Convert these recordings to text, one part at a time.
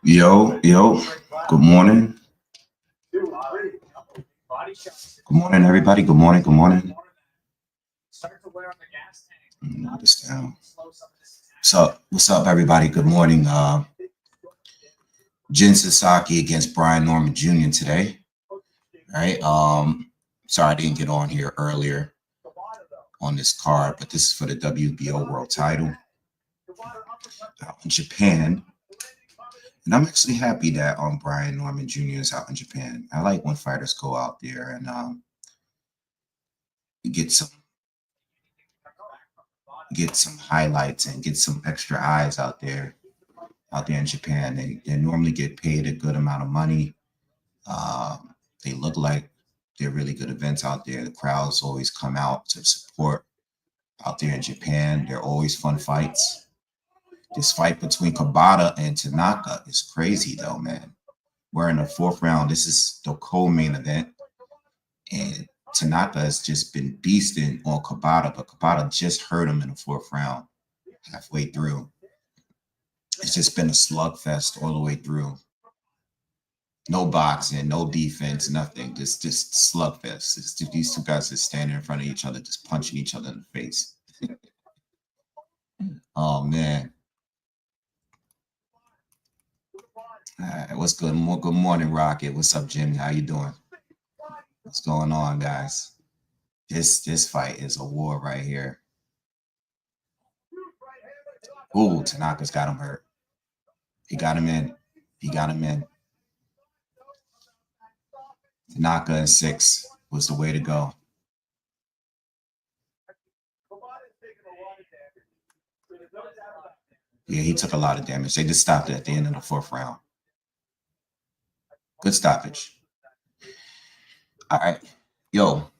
Yo, good morning. Good morning, everybody. Good morning, good morning. Note this down. What's up, everybody? Good morning. Sasaki against Brian Norman Jr. today. All right. Sorry I didn't get on here earlier on this card, but this is for the WBO world title out in Japan. And I'm actually happy that Brian Norman Jr. is out in Japan. I like when fighters go out there and get some highlights and get some extra eyes out there in Japan. They normally get paid a good amount of money. They look like they're really good events out there. The crowds always come out to support out there in Japan. They're always fun fights. This fight between Kabata and Tanaka is crazy though, man. We're in the fourth round. This is the co-main event. And Tanaka has just been beasting on Kabata, but Kabata just hurt him in the fourth round, halfway through. It's just been a slugfest all the way through. No boxing, no defense, nothing. Just slugfest. These two guys are standing in front of each other, just punching each other in the face. Oh, man. All right, what's good? Good morning, Rocket. What's up, Jimmy? How you doing? What's going on, guys? This fight is a war right here. Ooh, Tanaka's got him hurt. He got him in. Tanaka in 6 was the way to go. Yeah, he took a lot of damage. They just stopped it at the end of the fourth round. Good stoppage. All right. Yo.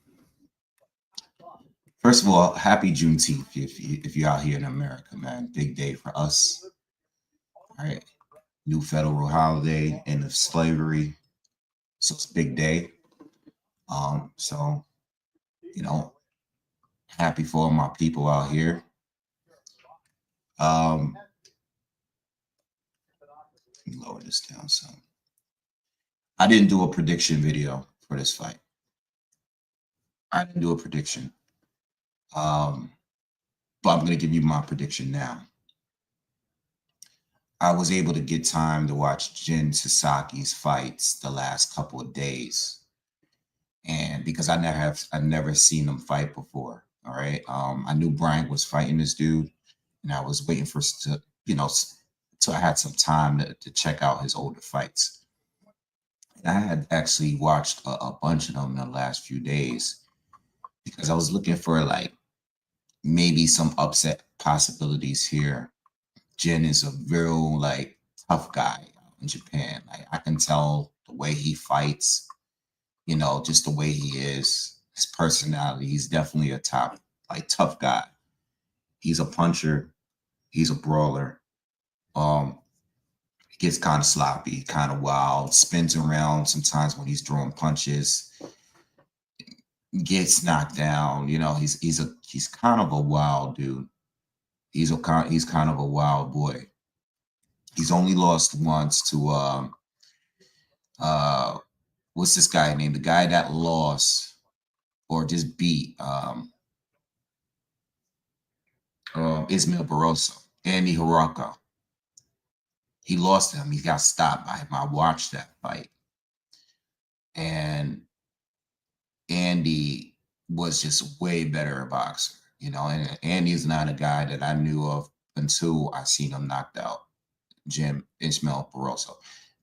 First of all, happy Juneteenth if you're out here in America, man. Big day for us. All right. New federal holiday, end of slavery. So it's a big day. So, you know, happy for all my people out here. Let me lower this down some. I didn't do a prediction video for this fight. I didn't do a prediction. But I'm going to give you my prediction now. I was able to get time to watch Sasaki's fights the last couple of days. And because I've never seen him fight before. All right. I knew Bryant was fighting this dude, and I was waiting for till I had some time to check out his older fights. And I had actually watched a bunch of them in the last few days because I was looking for like maybe some upset possibilities here. Jin is a real like tough guy in Japan. Like I can tell the way he fights, you know, just the way he is, his personality. He's definitely a tough guy. He's a puncher. He's a brawler. He gets kind of sloppy, kind of wild, spins around sometimes when he's throwing punches, gets knocked down. You know, he's kind of a wild dude. He's kind of a wild boy. He's only lost once to what's this guy named? The guy that lost or just beat Ismail Barroso, Andy Hiraka. He lost him. He got stopped by him. I watched that fight. And Andy was just way better a boxer, you know, and Andy's not a guy that I knew of until I seen him knocked out Ismail Barroso.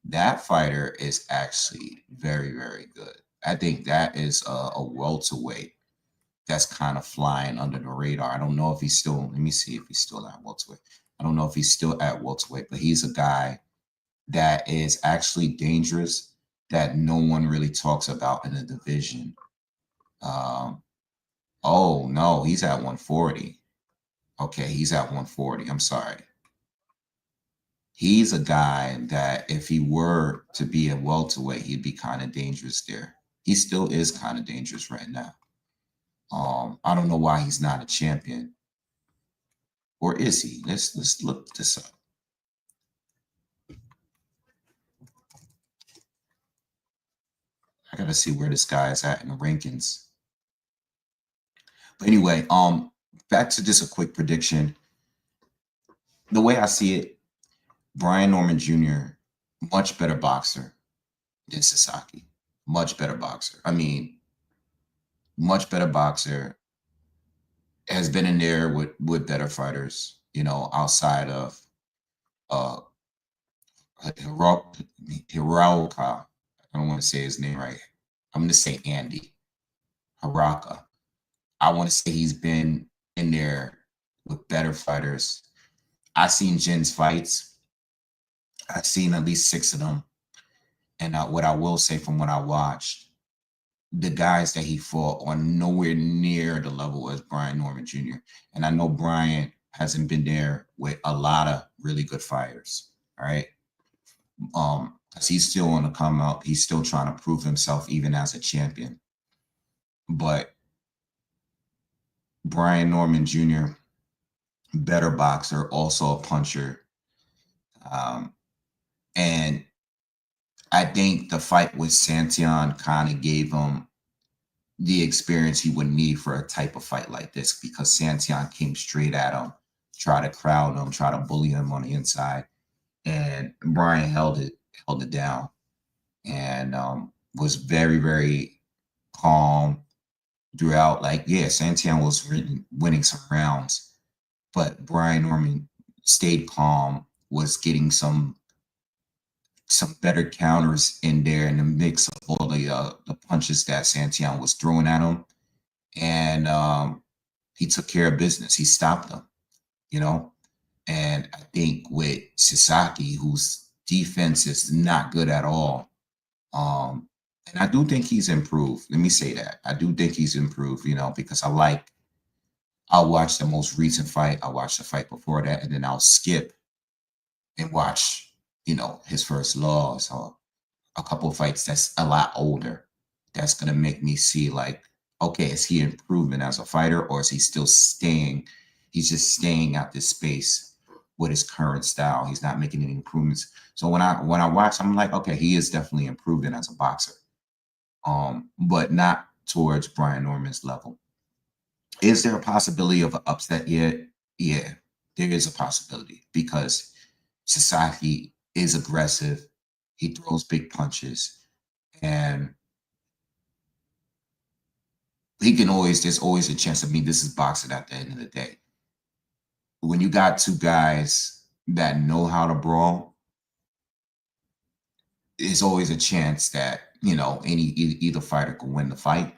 That fighter is actually very, very good. I think that is a welterweight that's kind of flying under the radar. I don't know if he's still, let me see if he's still at welterweight. I don't know if he's still at welterweight, but he's a guy that is actually dangerous that no one really talks about in the division. Oh, no, he's at 140. Okay, he's at 140. I'm sorry. He's a guy that if he were to be a welterweight, he'd be kind of dangerous there. He still is kind of dangerous right now. I don't know why he's not a champion. Or is he? Let's look this up. I gotta see where this guy is at in the rankings. But anyway, back to just a quick prediction. The way I see it, Brian Norman Jr., much better boxer than Sasaki. Much better boxer. I mean, much better boxer, has been in there with better fighters, you know, outside of uh Hirauka. I don't want to say his name right. I'm gonna say Andy Haraka. I want to say he's been in there with better fighters. I've seen Jin's fights. I've seen at least 6 of them. And what I will say from what I watched, the guys that he fought are nowhere near the level as Brian Norman Jr. And I know Brian hasn't been there with a lot of really good fighters. All right. Because he's still on the come up. He's still trying to prove himself even as a champion. But Brian Norman Jr., better boxer, also a puncher. And I think the fight with Santion kind of gave him the experience he would need for a type of fight like this, because Santion came straight at him, tried to crowd him, tried to bully him on the inside, and Brian held it down, and was very, very calm throughout. Like, yeah, Santion was winning some rounds, but Brian Norman stayed calm, was getting some better counters in there in the mix of all the punches that Santion was throwing at him. And he took care of business. He stopped them, you know? And I think with Sasaki, whose defense is not good at all, and I do think he's improved. Let me say that. I do think he's improved, you know, because I'll watch the most recent fight. I'll watch the fight before that, and then I'll skip and watch, you know, his first loss or a couple of fights that's a lot older. That's going to make me see, like, okay, is he improving as a fighter, or is he still staying? He's just staying at this space with his current style. He's not making any improvements. So when I watch, I'm like, okay, he is definitely improving as a boxer, but not towards Brian Norman's level. Is there a possibility of an upset yet? Yeah, there is a possibility, because Sasaki is aggressive. He throws big punches, and there's always a chance. I mean, this is boxing at the end of the day. When you got two guys that know how to brawl, there's always a chance that, you know, either fighter could win the fight.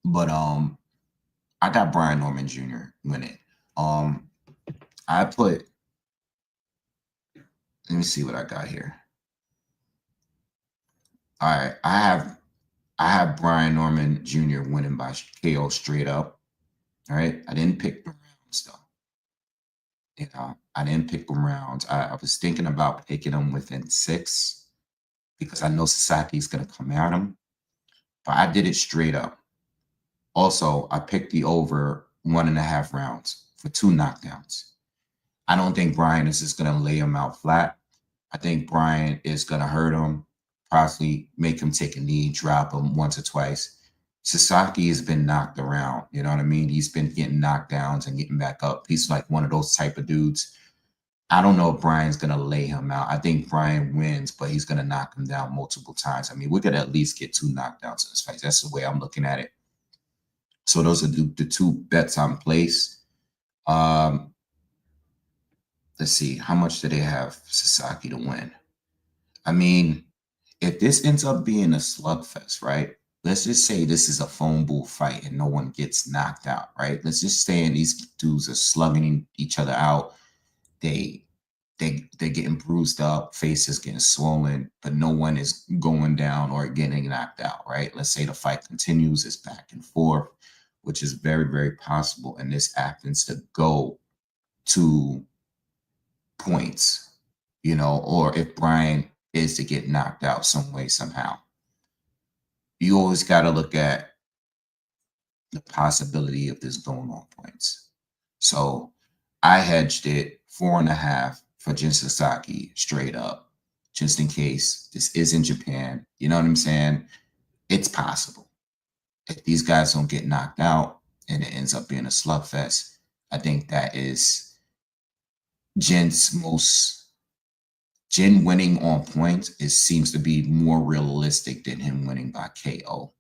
But I got Brian Norman Jr. winning. I put, let me see what I got here. All right, I have Brian Norman Jr. winning by KO straight up. All right, I didn't pick the rounds though. You know, I didn't pick the rounds. I was thinking about picking them within 6, because I know Sasaki's gonna come at him, but I did it straight up. Also, I picked the over 1.5 rounds for 2 knockdowns. I don't think Brian is just gonna lay him out flat. I think Brian is gonna hurt him, possibly make him take a knee, drop him once or twice. Sasaki has been knocked around, you know what I mean? He's been getting knocked downs and getting back up. He's like one of those type of dudes. I don't know if Brian's going to lay him out. I think Brian wins, but he's going to knock him down multiple times. I mean, we're going to at least get 2 knockdowns in this fight. That's the way I'm looking at it. So those are the 2 bets I'm placed. Let's see. How much do they have Sasaki to win? I mean, if this ends up being a slugfest, right? Let's just say this is a phone booth fight and no one gets knocked out, right? Let's just say these dudes are slugging each other out. They're getting bruised up, faces getting swollen, but no one is going down or getting knocked out, right? Let's say the fight continues, it's back and forth, which is very, very possible. And this happens to go to points, you know, or if Brian is to get knocked out some way, somehow. You always got to look at the possibility of this going on points. So I hedged it 4.5 for Jin Sasaki straight up, just in case this is in Japan. You know what I'm saying? It's possible. If these guys don't get knocked out and it ends up being a slugfest, I think that is Jin's most Jin winning on points seems to be more realistic than him winning by KO,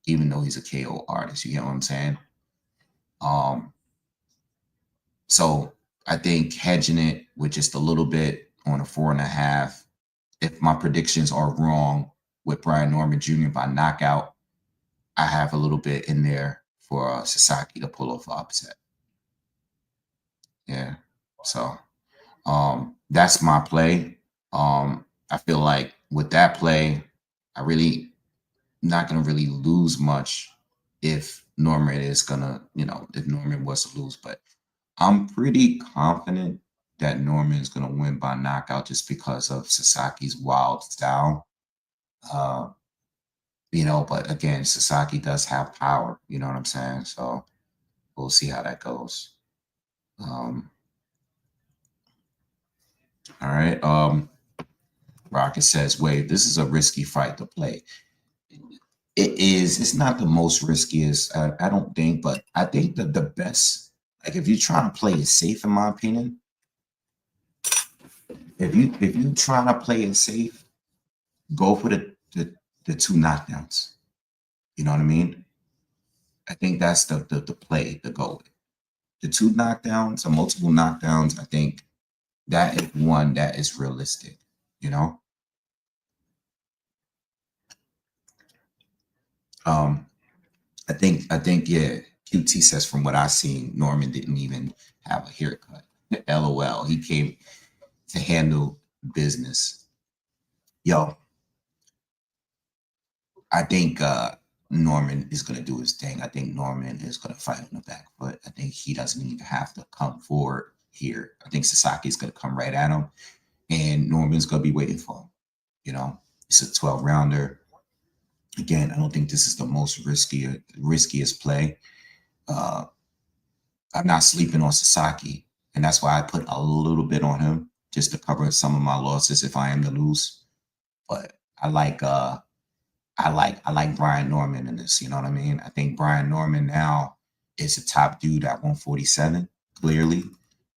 even though he's a KO artist. You get what I'm saying? Um, so I think hedging it with just a little bit on a 4.5. If my predictions are wrong with Brian Norman Jr. by knockout, I have a little bit in there for Sasaki to pull off the upset. Yeah. So that's my play. I feel like with that play, I really not gonna really lose much if Norman is gonna, if Norman was to lose, but I'm pretty confident that Norman is gonna win by knockout just because of Sasaki's wild style. Uh, but again, Sasaki does have power, you know what I'm saying? So we'll see how that goes. Um, all right. Rocket says, wait, this is a risky fight to play. It is. It's not the most riskiest, I don't think, but I think that the best, like if you're trying to play it safe, in my opinion, if you trying to play it safe, go for the two knockdowns. You know what I mean? I think that's the play to go with. The two knockdowns or multiple knockdowns, I think that is one that is realistic, you know? Um, I think, yeah, QT says from what I've seen, Norman didn't even have a haircut. LOL. He came to handle business. Yo, I think Norman is gonna do his thing. I think Norman is gonna fight on the back foot. I think he doesn't even have to come forward here. I think Sasaki is gonna come right at him, and Norman's gonna be waiting for him. It's a 12 rounder. Again, I don't think this is the most riskiest play. Uh, I'm not sleeping on Sasaki, and that's why I put a little bit on him just to cover some of my losses if I am to lose. But I like Brian Norman in this. You know what I mean? I think Brian Norman now is a top dude at 147, clearly.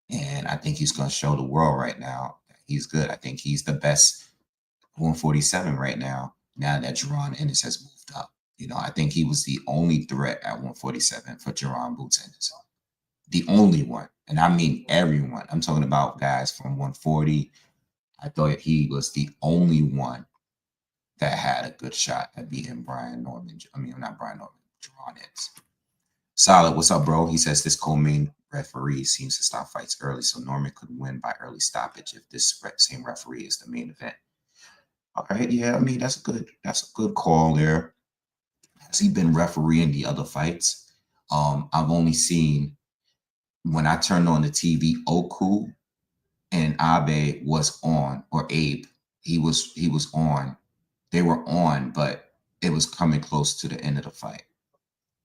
And I think he's going to show the world right now that he's good. I think he's the best 147 right now that Jerron Ennis has moved up. I think he was the only threat at 147 for Jerron Boots Ennis. The only one. And I mean everyone. I'm talking about guys from 140. I thought he was the only one that had a good shot at beating Brian Norman. I mean, not Brian Norman, Jerron Ennis. Solid. What's up, bro? He says this co-main referee seems to stop fights early, so Norman could win by early stoppage if this same referee is the main event. All right, yeah, I mean that's a good call there. Has he been refereeing the other fights? I've only seen when I turned on the TV, Oku and Abe was on, or Abe, he was on. They were on, but it was coming close to the end of the fight.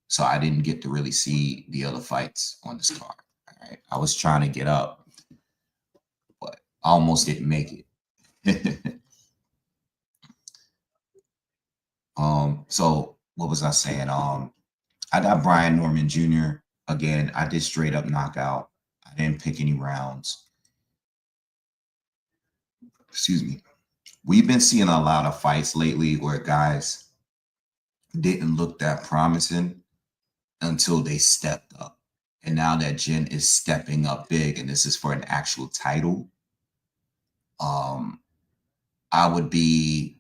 So I didn't get to really see the other fights on this card. All right. I was trying to get up, but I almost didn't make it. So what was I saying? I got Brian Norman Jr. Again, I did straight up knockout. I didn't pick any rounds. Excuse me. We've been seeing a lot of fights lately where guys didn't look that promising until they stepped up. And now that Jin is stepping up big and this is for an actual title, I would be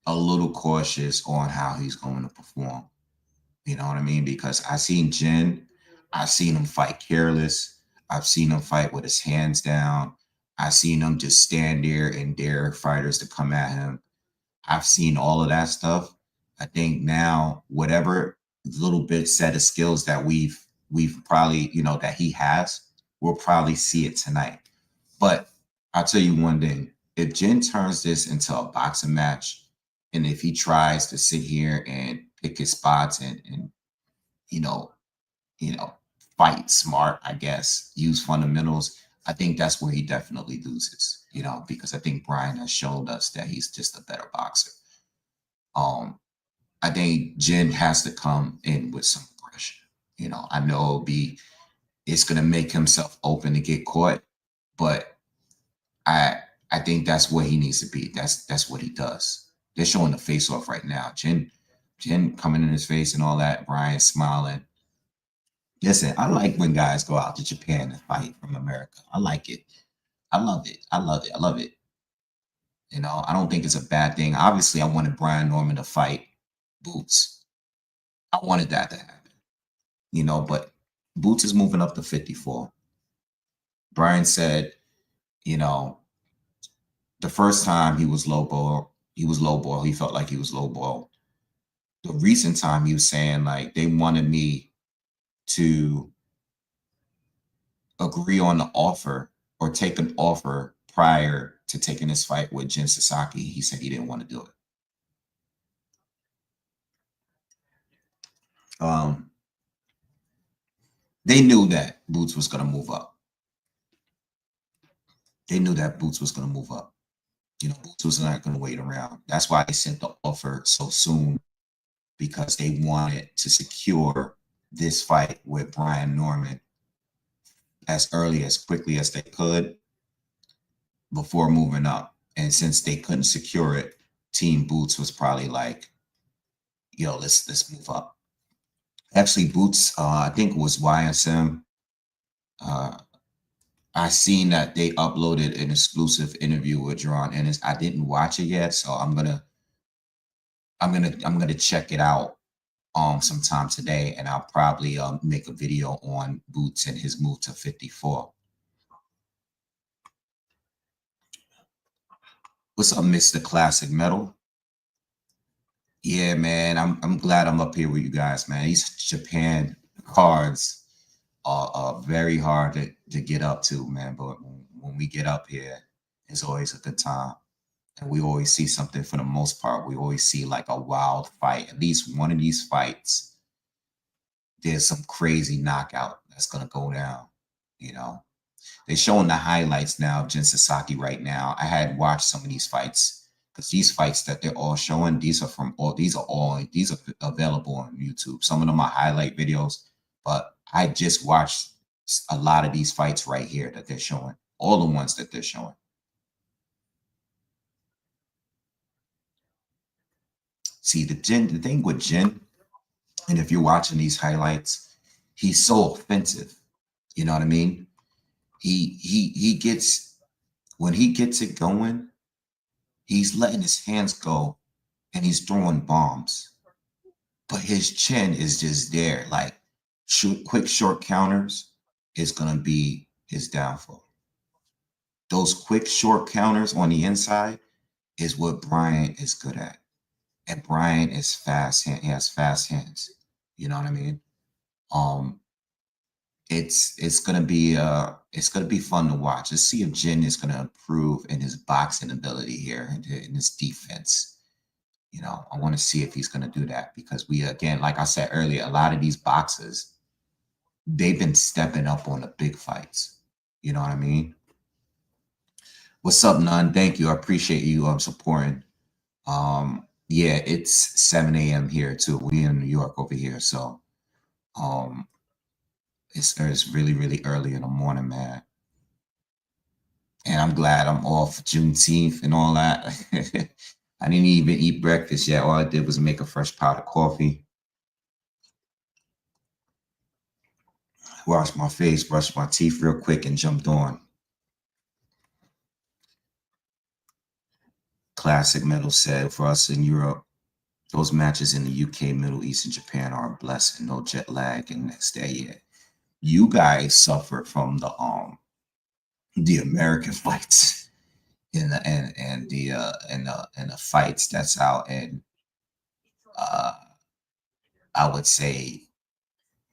a little cautious on how he's going to perform. You know what I mean? Because I've seen him fight careless. I've seen him fight with his hands down. I've seen him just stand there and dare fighters to come at him. I've seen all of that stuff. I think now, whatever little bit set of skills that we've probably, that he has, we'll probably see it tonight. But I'll tell you one thing. If Jin turns this into a boxing match, and if he tries to sit here and pick his spots and you know, fight smart, I guess, use fundamentals, I think that's where he definitely loses, you know, because I think Brian has shown us that he's just a better boxer. Um, I think Jin has to come in with some aggression. You know, I know it's gonna make himself open to get caught, but I I think that's where he needs to be. That's what he does. They're showing the face off right now. Jin coming in his face and all that. Brian smiling. Listen, I like when guys go out to Japan and fight from America. I like it. I love it. I love it. I love it. You know, I don't think it's a bad thing. Obviously, I wanted Brian Norman to fight Boots. I wanted that to happen, you know, but Boots is moving up to 54. Brian said, you know, the first time he was low ball. He felt like he was low ball. The recent time he was saying like they wanted me to agree on the offer or take an offer prior to taking this fight with Jin Sasaki. He said he didn't want to do it. Um, they knew that Boots was going to move up. They knew that Boots was going to move up. You know, Boots was not going to wait around. That's why they sent the offer so soon, because they wanted to secure this fight with Brian Norman as early, as quickly as they could before moving up. And since they couldn't secure it, Team Boots was probably like, yo, let's move up. Actually, Boots, I think it was YSM. Uh, I seen that they uploaded an exclusive interview with Jerron Ennis. I didn't watch it yet, so I'm gonna check it out sometime today, and I'll probably make a video on Boots and his move to 54. What's up, Mr. Classic Metal? Yeah, man, I'm glad I'm up here with you guys, man. These Japan cards are very hard to get up to, man. But when we get up here, it's always a good time. And we always see something. For the most part, we always see like a wild fight. At least one of these fights, there's some crazy knockout that's gonna go down, you know. They're showing the highlights now of Jin Sasaki right now. I had watched some of these fights, because these fights that they're all showing, these are available on YouTube. Some of them are highlight videos, but I just watched a lot of these fights right here that they're showing. All the ones that they're showing. See, the thing with Jin, and if you're watching these highlights, he's so offensive. You know what I mean? He gets, when he gets it going, he's letting his hands go and he's throwing bombs. But his chin is just there. Like, quick short counters is gonna be his downfall. Those quick short counters on the inside is what Brian is good at. And Brian is fast. He has fast hands. You know what I mean? Um, it's gonna be fun to watch. Let's see if Jin is gonna improve in his boxing ability here and in his defense. You know, I want to see if he's gonna do that, because we, again, like I said earlier, a lot of these boxers, they've been stepping up on the big fights. You know what I mean? What's up, Nun? Thank you. I appreciate you supporting. Yeah, it's 7 a.m. here too. We in New York over here, so um it's really, really early in the morning, man. And I'm glad I'm off Juneteenth and all that. I didn't even eat breakfast yet. All I did was make a fresh pot of coffee, washed my face, brushed my teeth real quick, and jumped on. Classic Metal said, for us in Europe, those matches in the UK, Middle East, and Japan are a blessing. No jet lag and next day. Yeah, you guys suffer from the American fights and the fights that's out in, uh I would say,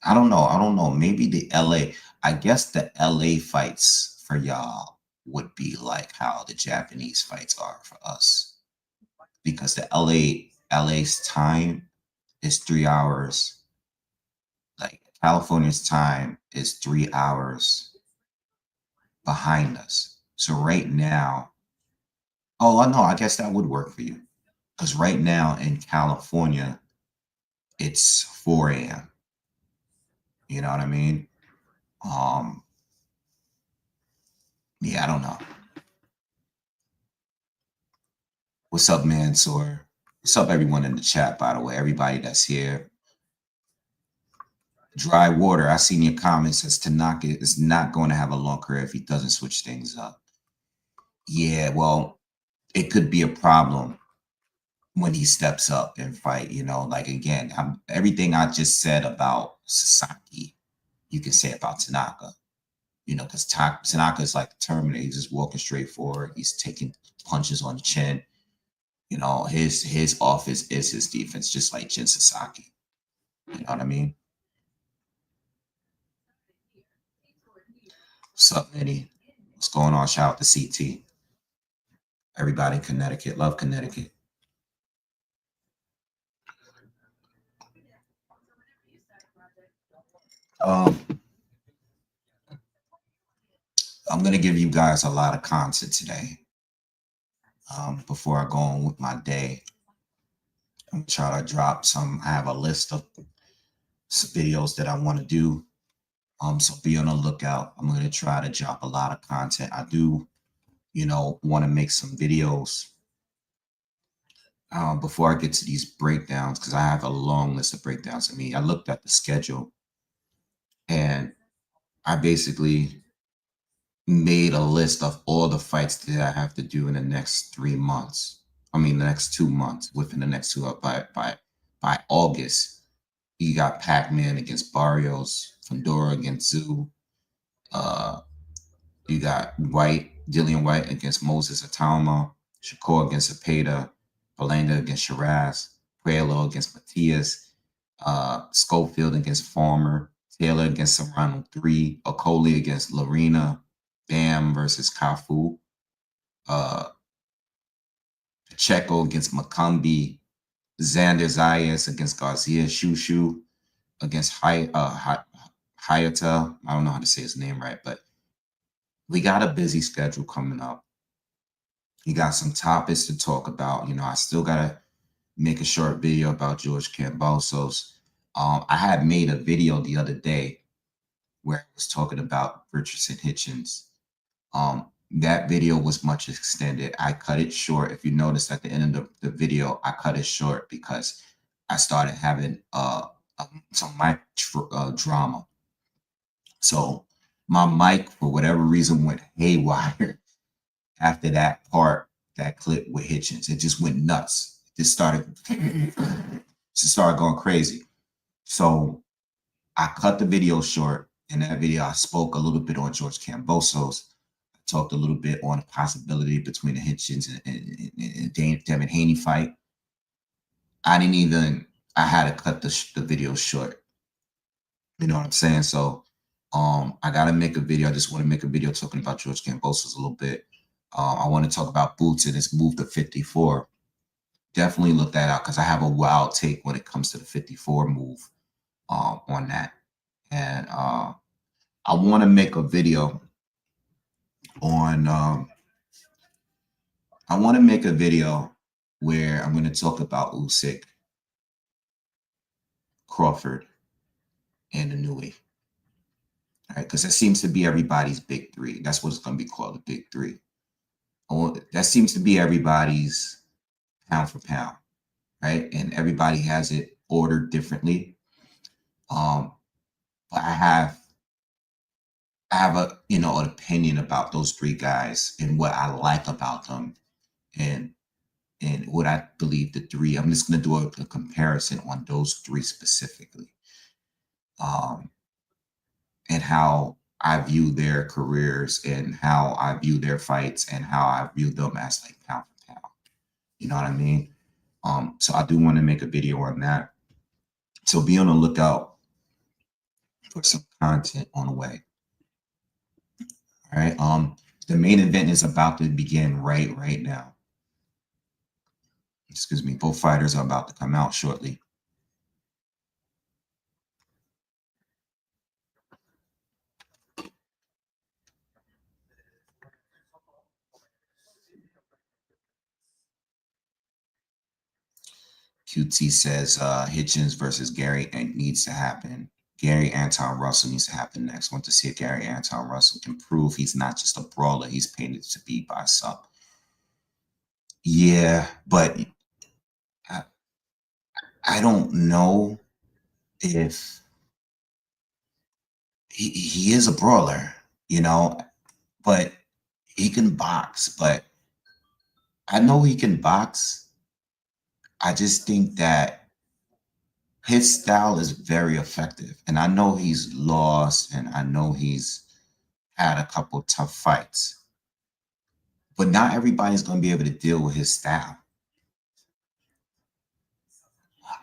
I don't know, maybe the LA. I guess the LA fights for y'all would be like how the Japanese fights are for us, because the LA's time is 3 hours. Like California's time is 3 hours behind us. So right now, oh, I know, I guess that would work for you. Because right now in California, it's 4 a.m. You know what I mean? Um, yeah, I don't know. What's up, Mansoor? What's up, everyone in the chat, by the way? Everybody that's here. Dry Water, I seen your comments. Says Tanaka is not going to have a long career if he doesn't switch things up. Yeah, well, it could be a problem when he steps up and fight. You know, like again, everything I just said about Sasaki, you can say about Tanaka. You know, because Tanaka is like the Terminator. He's just walking straight forward. He's taking punches on the chin. You know, his offense is his defense, just like Jin Sasaki. You know what I mean? What's up, Eddie? What's going on? Shout out to CT. Everybody in Connecticut. Love Connecticut. Um, I'm going to give you guys a lot of content today. Before I go on with my day, I'm going to try to drop some. I have a list of some videos that I want to do. So be on the lookout. I'm going to try to drop a lot of content. I do, you know, want to make some videos before I get to these breakdowns, because I have a long list of breakdowns. I mean, I looked at the schedule and I basically made a list of all the fights that I have to do in the next 3 months. I mean, the next 2 months, within the next two by August. You got Pac-Man against Barrios, Fandora against Zoo. Uh, you got Dillian White against Moses Atama, Shakur against Zapata, Belanda against Shiraz, Puello against Matias, Schofield against Farmer, Taylor against Serrano 3, Okoli against Lorena, Bam versus Kafu, uh, Pacheco against Macumbi, Xander Zayas against Garcia, Shushu against Hayata. I don't know how to say his name right, but we got a busy schedule coming up. You got some topics to talk about. You know, I still got to make a short video about George Kambosos. I had made a video the other day where I was talking about Richardson Hitchens. That video was much extended. I cut it short. If you notice at the end of the video, I cut it short because I started having some mic drama. So my mic, for whatever reason, went haywire after that part, that clip with Hitchens. It just went nuts. It started going crazy. So I cut the video short. In that video, I spoke a little bit on George Kambosos. I talked a little bit on the possibility between the Hitchens and Devin Haney fight. I had to cut the video short. You know what I'm saying? So I got to make a video. I just want to make a video talking about George Kambosos a little bit. I want to talk about Boots and his move to 54. Definitely look that out because I have a wild take when it comes to the 54 move on that. And I want to make a video on where I'm going to talk about Usyk, Crawford, and Inouye. All right, because that seems to be everybody's big three. That's what it's going to be called, the big three. That seems to be everybody's pound for pound, right? And everybody has it ordered differently. But I have an opinion about those three guys and what I like about them, and what I believe the three. I'm just going to do a comparison on those three specifically, and how I view their careers and how I view their fights and how I view them as like pound for pound. You know what I mean? So I do want to make a video on that. So be on the lookout for some content on the way. All right. The main event is about to begin right now. Excuse me. Both fighters are about to come out shortly. QT says Hitchens versus Gary needs to happen. Gary Anton Russell needs to happen next. Want to see if Gary Anton Russell can prove he's not just a brawler, he's painted to be by some. Yeah, but I, I don't know if he is a brawler, you know, but he can box. But I know he can box. I just think that his style is very effective. And I know he's lost and I know he's had a couple tough fights, but not everybody's going to be able to deal with his style.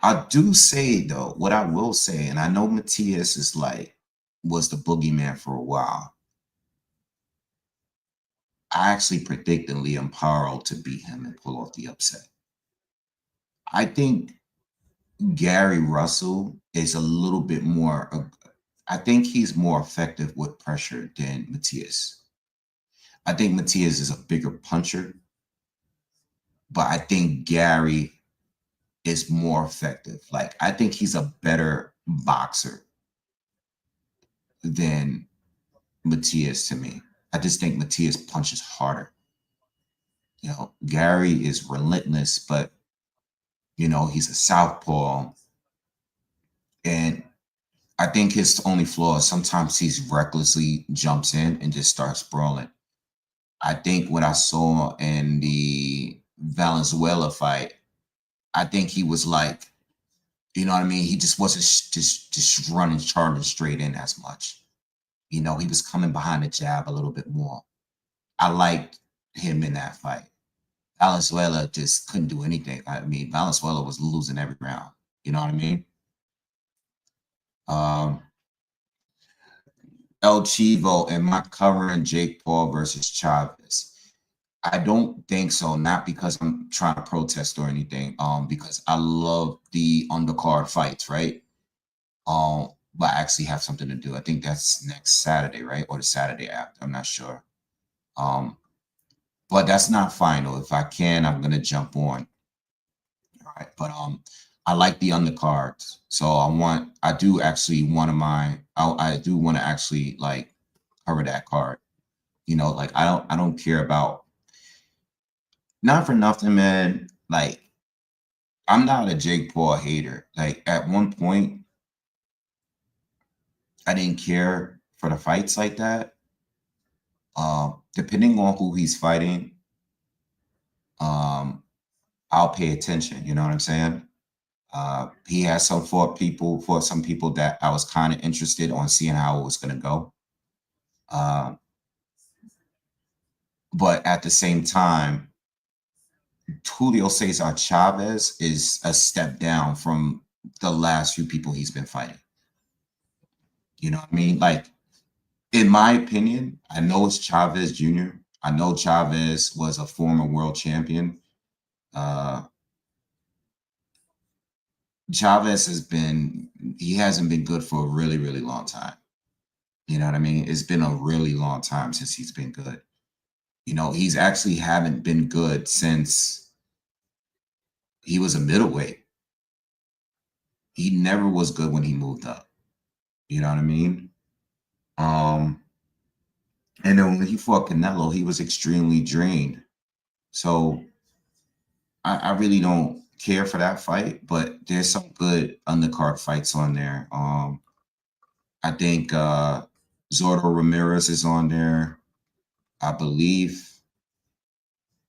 I do say though, what I will say, and I know Matias is like was the boogeyman for a while. I actually predicted Liam Paro to beat him and pull off the upset. I think Gary Russell is a little bit more. I think he's more effective with pressure than Matias. I think Matias is a bigger puncher, but I think Gary is more effective. Like I think he's a better boxer than Matias to me. I just think Matias punches harder. You know, Gary is relentless, but you know, he's a southpaw. And I think his only flaw is sometimes he's recklessly jumps in and just starts brawling. I think what I saw in the Valenzuela fight, I think he was like, you know what I mean? He just wasn't just running, charging straight in as much. You know, he was coming behind the jab a little bit more. I liked him in that fight. Valenzuela just couldn't do anything. I mean, Valenzuela was losing every round. You know what I mean? Um, El Chivo, am I covering Jake Paul versus Chavez? I don't think so. Not because I'm trying to protest or anything. Because I love the undercard fights, right? But I actually have something to do. I think that's next Saturday, right? Or the Saturday after. I'm not sure. But that's not final. If I can, I'm gonna jump on. All right. But I like the undercards. So I do actually I do want to actually like cover that card. You know, like I don't care about not for nothing, man. Like I'm not a Jake Paul hater. Like at one point, I didn't care for the fights like that. Depending on who he's fighting, um, I'll pay attention. You know what I'm saying? He has for some people that I was kind of interested on seeing how it was going to go. Um, but at the same time, Julio Cesar Chavez is a step down from the last few people he's been fighting. You know what I mean? Like, in my opinion, I know it's Chavez Jr. I know Chavez was a former world champion. Uh, Chavez he hasn't been good for a really, really long time. You know what I mean? It's been a really long time since he's been good. You know, he's actually haven't been good since he was a middleweight. He never was good when he moved up. You know what I mean? Um, and then when he fought Canelo, he was extremely drained. So I really don't care for that fight, but there's some good undercard fights on there. I think Zordo Ramirez is on there. I believe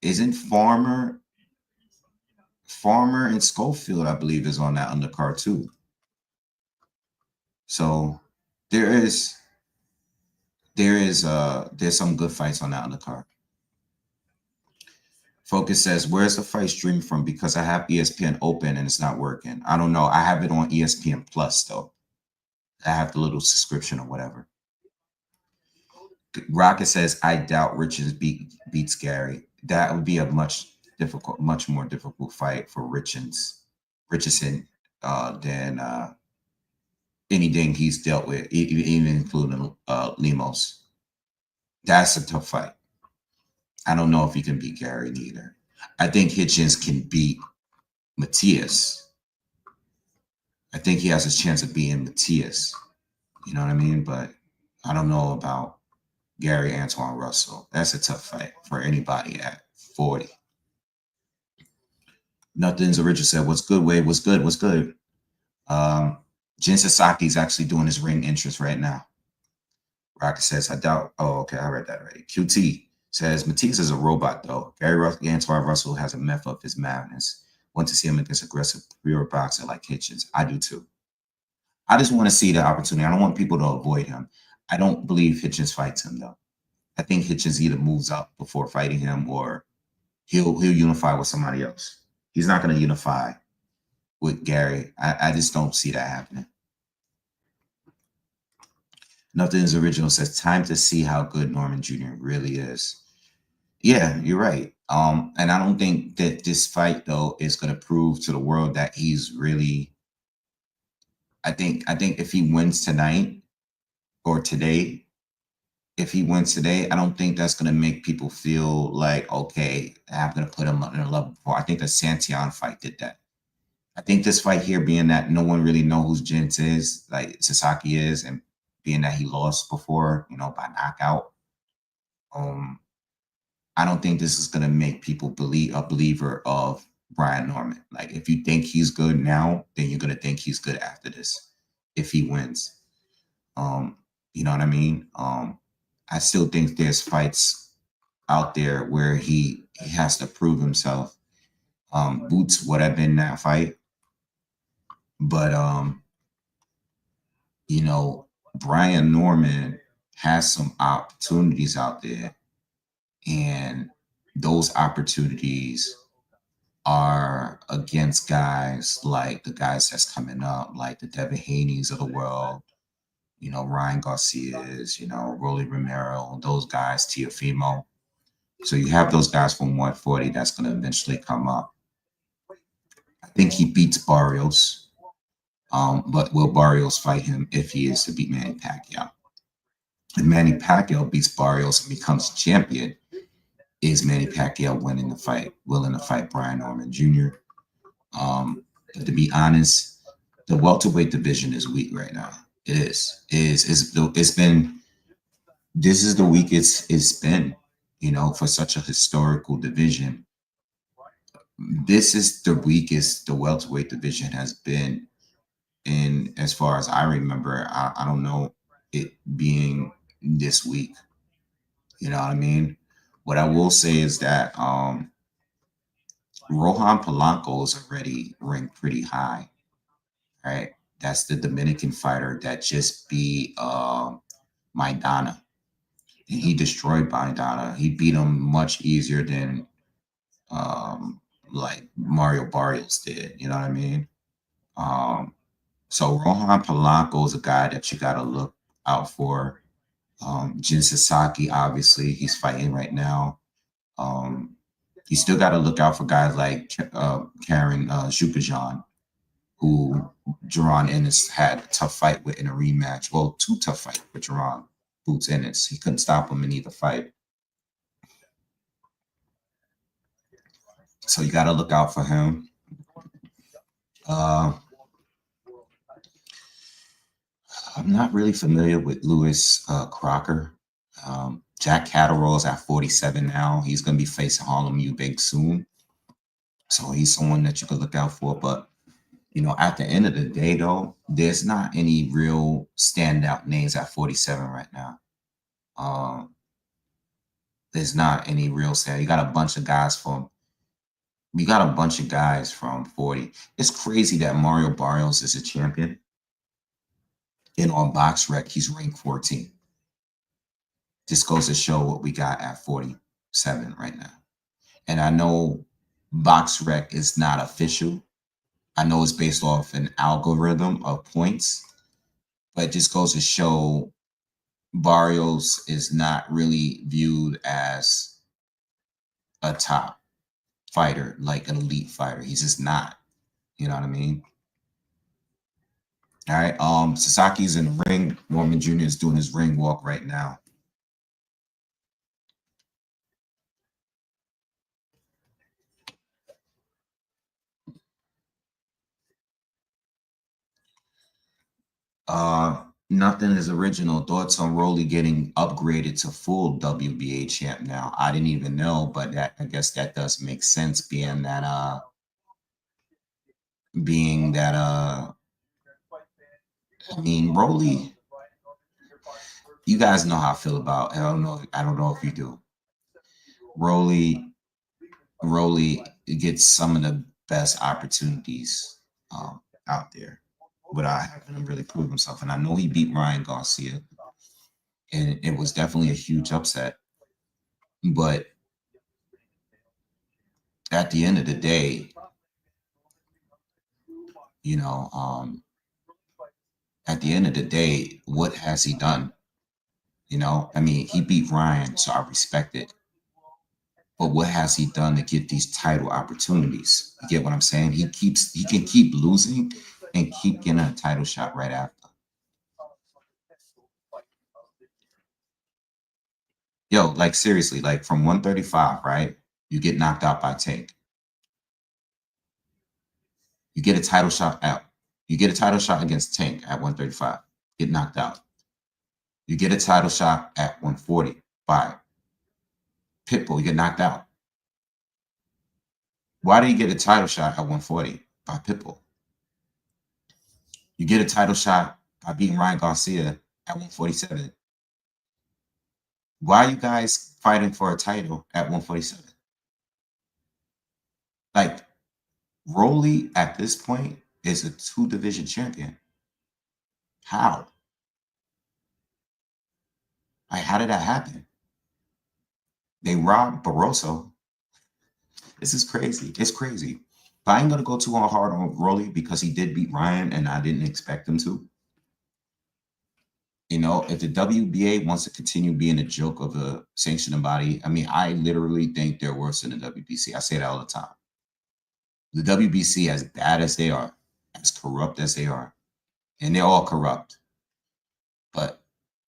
isn't Farmer and Schofield, I believe, is on that undercard too. So there's some good fights on that undercard. Focus says, where's the fight stream from? Because I have ESPN open and it's not working. I don't know. I have it on ESPN Plus though. I have the little subscription or whatever. Rocket says, I doubt Richards beats Gary. That would be a much more difficult fight for Richardson than anything he's dealt with, even including Lemos. That's a tough fight. I don't know if he can beat Gary either. I think Hitchens can beat Matias. I think he has a chance of being Matias. You know what I mean? But I don't know about Gary Antoine Russell. That's a tough fight for anybody at 40. Nothing's original said, what's good, Wade? What's good? What's good? Jin Sasaki is actually doing his ring entrance right now. Rocket says, I doubt. Oh, okay. I read that already. QT says, Matisse is a robot, though. Antoine Russell has a method of his madness. Want to see him against aggressive pure boxer like Hitchens. I do too. I just want to see the opportunity. I don't want people to avoid him. I don't believe Hitchens fights him, though. I think Hitchens either moves up before fighting him or he'll unify with somebody else. He's not going to unify with Gary. I just don't see that happening. Nothing's original says time to see how good Norman Jr. really is. Yeah, you're right. And I don't think that this fight though is going to prove to the world that he's really. I think if he wins tonight or today, if he wins today, I don't think that's going to make people feel like okay, I'm going to put him on a level before. I think the Santion fight did that. I think this fight here, being that no one really knows who Jins is, like Sasaki is, and being that he lost before, by knockout, I don't think this is gonna make people believe a believer of Brian Norman. Like, if you think he's good now, then you're gonna think he's good after this, if he wins. You know what I mean? I still think there's fights out there where he has to prove himself. Boots would have been that fight, but Brian Norman has some opportunities out there, and those opportunities are against guys like the guys that's coming up, like the Devin Haney's of the world, Ryan Garcia's, Rolly Romero, those guys, Tiafimo. So you have those guys from 140 that's going to eventually come up. I think he beats Barrios, but will Barrios fight him if he is to beat Manny Pacquiao? If Manny Pacquiao beats Barrios and becomes champion, is Manny Pacquiao winning the fight, willing to fight Brian Norman Jr.? To be honest, the welterweight division is weak right now. It is. It's been. This is the weakest it's been. For such a historical division. This is the weakest the welterweight division has been in, as far as I remember. I don't know it being this weak. You know what I mean? What I will say is that Rohan Polanco is already ranked pretty high, right? That's the Dominican fighter that just beat Maidana. And he destroyed Maidana. He beat him much easier than like Mario Barrios did. You know what I mean? So Rohan Polanco is a guy that you got to look out for. Jin Sasaki, obviously, he's fighting right now. You still got to look out for guys like Karen Shukajan, who Jerron Ennis had a tough fight with in a rematch. Well, two tough fights with Jerron Boots Ennis. He couldn't stop him in either fight. So you got to look out for him. I'm not really familiar with Lewis Crocker. Jack Catterall's at 47 now. He's going to be facing Harlem Eubank soon. So he's someone that you could look out for. But, at the end of the day, though, there's not any real standout names at 47 right now. There's not any real stand. You got a bunch of guys from 40. It's crazy that Mario Barrios is a champion. And on BoxRec, he's ranked 14. This goes to show what we got at 47 right now. And I know BoxRec is not official. I know it's based off an algorithm of points, but it just goes to show Barrios is not really viewed as a top fighter, like an elite fighter. He's just not. You know what I mean? All right. Sasaki's in the ring. Norman Jr. is doing his ring walk right now. Nothing is original. Thoughts on Rolly getting upgraded to full WBA champ now? I didn't even know, but that I guess that does make sense, being that I mean Rolly, you guys know how I feel about. I don't know if you do. Rolly Rolly gets some of the best opportunities out there without having to really prove himself. And I know he beat Ryan Garcia, and it was definitely a huge upset. But at the end of the day, you know, at the end of the day, what has he done? I mean, he beat Ryan, so I respect it. But what has he done to get these title opportunities? You get what I'm saying? He can keep losing and keep getting a title shot right after. Yo, like seriously, like from 135, right? You get knocked out by Tank. You get a title shot out. You get a title shot against Tank at 135. Get knocked out. You get a title shot at 140 by Pitbull. You get knocked out. Why do you get a title shot at 140 by Pitbull? You get a title shot by beating Ryan Garcia at 147. Why are you guys fighting for a title at 147? Like, Rolly at this point is a two-division champion. How? Like, how did that happen? They robbed Barroso. This is crazy. It's crazy. But I ain't gonna go too hard on Rolly because he did beat Ryan, and I didn't expect him to. If the WBA wants to continue being a joke of a sanctioning body, I mean, I literally think they're worse than the WBC. I say that all the time. The WBC, as bad as they are, as corrupt as they are, and they're all corrupt. But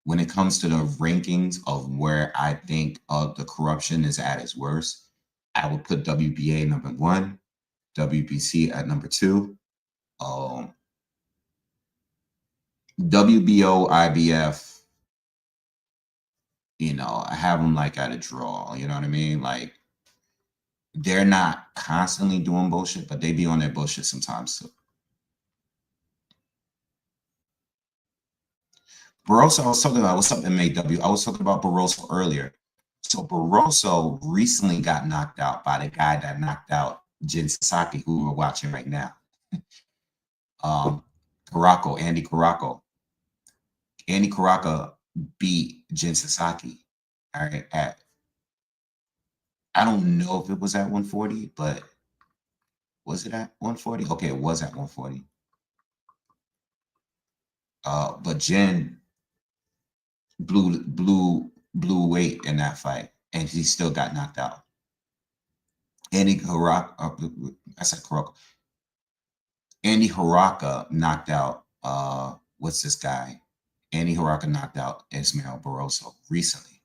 when it comes to the rankings of where I think of the corruption is at its worst, I would put WBA number one, WBC at number two, um, WBO, IBF. I have them like at a draw. You know what I mean? Like they're not constantly doing bullshit, but they be on their bullshit sometimes too. Barroso, I was talking about what's up, MAW. I was talking about Barroso earlier. So Barroso recently got knocked out by the guy that knocked out Jin Sasaki, who we're watching right now. Andy Caraco. Andy Caraca beat Jin Sasaki. All right, I don't know if it was at 140, but was it at 140? Okay, it was at 140. But Jin blew weight in that fight, and he still got knocked out. Andy Haraka, I said Caraca. Andy Haraka knocked out what's this guy? Andy Haraka knocked out Ismael Barroso recently.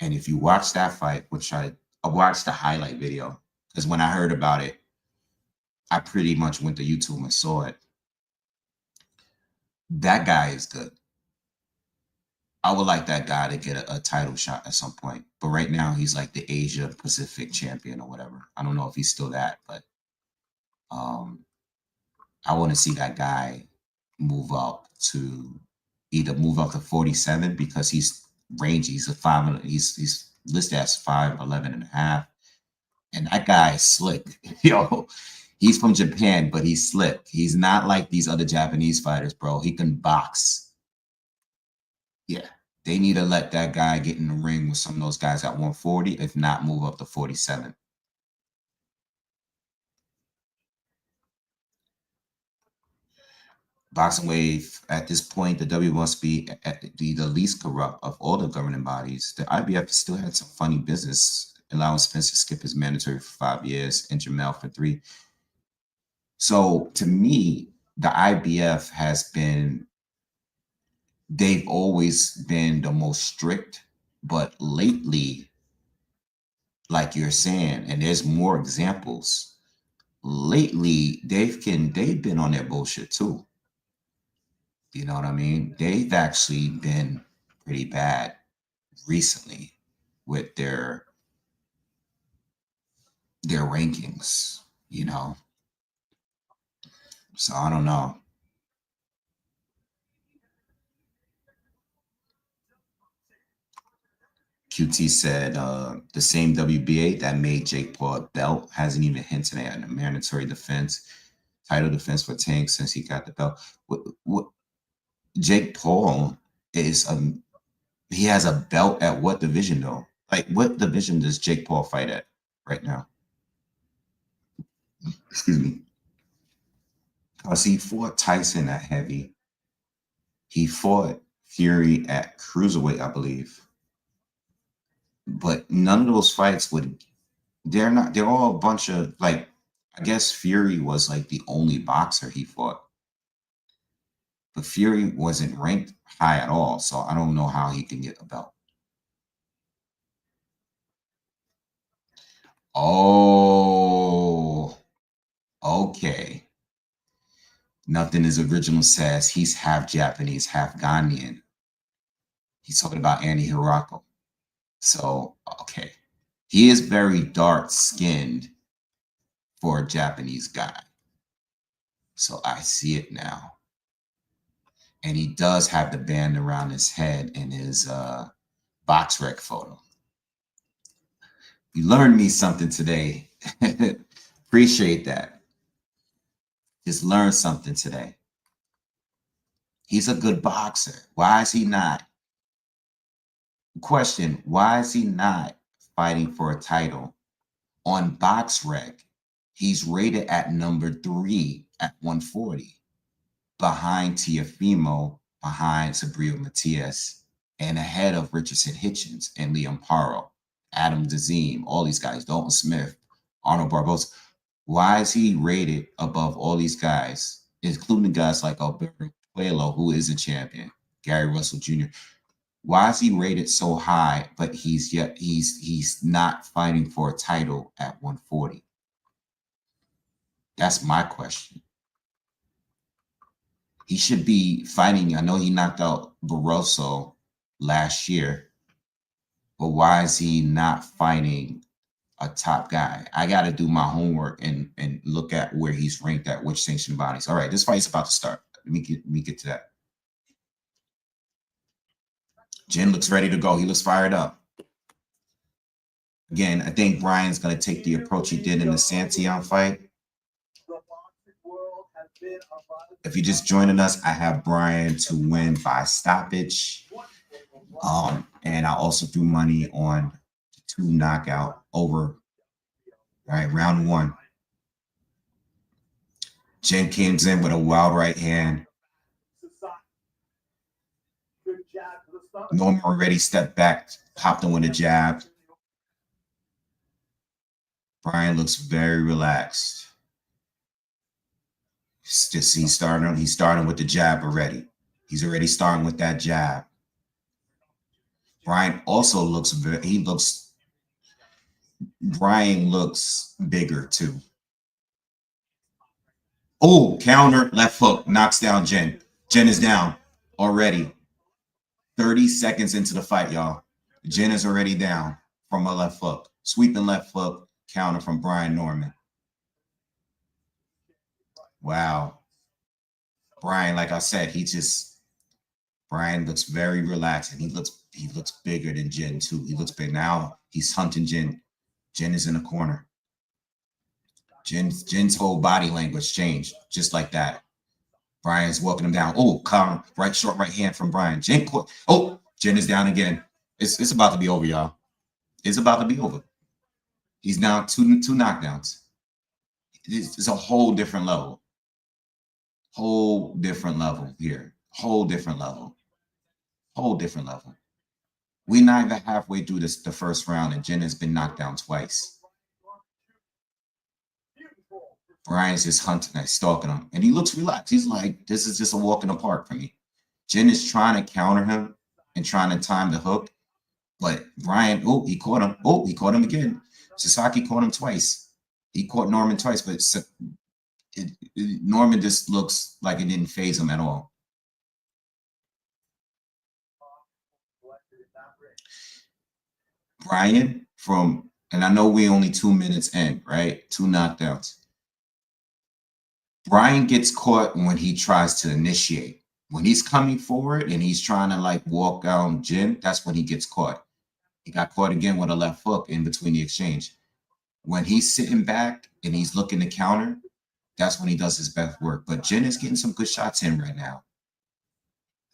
And if you watch that fight, which I watched the highlight video, because when I heard about it, I pretty much went to YouTube and saw it. That guy is good. I would like that guy to get a title shot at some point. But right now, he's like the Asia Pacific champion or whatever. I don't know if he's still that, but I want to see that guy move up to either move up to 47 because he's rangy. He's listed as 5'11" and a half. And that guy is slick. Yo, he's from Japan, but he's slick. He's not like these other Japanese fighters, bro. He can box. Yeah. They need to let that guy get in the ring with some of those guys at 140, if not move up to 47. Boxingwave, at this point, the W must be the least corrupt of all the governing bodies. The IBF still had some funny business, allowing Spence to skip his mandatory for 5 years and Jamel for 3. So to me, the IBF they've always been the most strict, but lately, like you're saying, and there's more examples, lately they've been on their bullshit too. You know what I mean? They've actually been pretty bad recently with their rankings, you know. So I don't know. QT said the same WBA that made Jake Paul a belt hasn't even hinted at a mandatory defense, title defense for Tank since he got the belt. What Jake Paul is he has a belt at what division though? Like what division does Jake Paul fight at right now? Excuse me. Because he fought Tyson at heavy. He fought Fury at cruiserweight, I believe. But none of those fights they're all a bunch of like, I guess Fury was like the only boxer he fought. But Fury wasn't ranked high at all. So I don't know how he can get a belt. Oh, okay. Nothing is original says he's half Japanese, half Ghanaian. He's talking about Andy Hirako. So, okay. He is very dark skinned for a Japanese guy. So I see it now. And he does have the band around his head in his box rec photo. You learned me something today. Appreciate that. Just learned something today. He's a good boxer. Why is he not? Question, why is he not fighting for a title? On box rec, he's rated at number 3 at 140, behind Tiafimo, behind Sabrio Matias, and ahead of Richardson Hitchens and Liam Paro, Adam Dazim, all these guys, Dalton Smith, Arnold Barbosa. Why is he rated above all these guys, including guys like Alberto Puello, who is a champion, Gary Russell Jr.? Why is he rated so high, but he's not fighting for a title at 140? That's my question. He should be fighting. I know he knocked out Barroso last year, but why is he not fighting a top guy? I got to do my homework and look at where he's ranked at which sanctioned bodies. All right, this fight's about to start. Let me get to that. Jin looks ready to go. He looks fired up. Again, I think Brian's going to take the approach he did in the Santion fight. If you're just joining us, I have Brian to win by stoppage. And I also threw money on 2 knockout over. All right, round 1. Jen comes in with a wild right hand. Norman already stepped back, popped him with a jab. Brian looks very relaxed. He's starting with the jab already. He's already starting with that jab. Brian also Brian looks bigger too. Oh, counter, left hook, knocks down Jen. Jen is down already. 30 seconds into the fight, y'all. Jen is already down from a left hook. Sweeping left hook, counter from Brian Norman. Wow. Brian, like I said, Brian looks very relaxed, and he looks bigger than Jen too. He looks big. Now he's hunting Jen. Jen is in the corner. Jen's whole body language changed just like that. Brian's walking him down. Oh, short right hand from Brian. Jen is down again. It's about to be over, y'all. It's about to be over. He's now two knockdowns. It's a whole different level. Whole different level here. Whole different level. Whole different level. We're not even halfway through the first round, and Jen has been knocked down twice. Brian's just hunting and stalking him, and he looks relaxed. He's like, this is just a walk in the park for me. Jen is trying to counter him and trying to time the hook, but Brian, he caught him. Oh, he caught him again. Sasaki caught him twice. He caught Norman twice, but Norman just looks like it didn't faze him at all. Brian from, and I know we only 2 minutes in, right? 2 knockdowns. Brian gets caught when he tries to initiate. When he's coming forward and he's trying to like walk down Jin, that's when he gets caught. He got caught again with a left hook in between the exchange. When he's sitting back and he's looking to counter, that's when he does his best work. But Jin is getting some good shots in right now.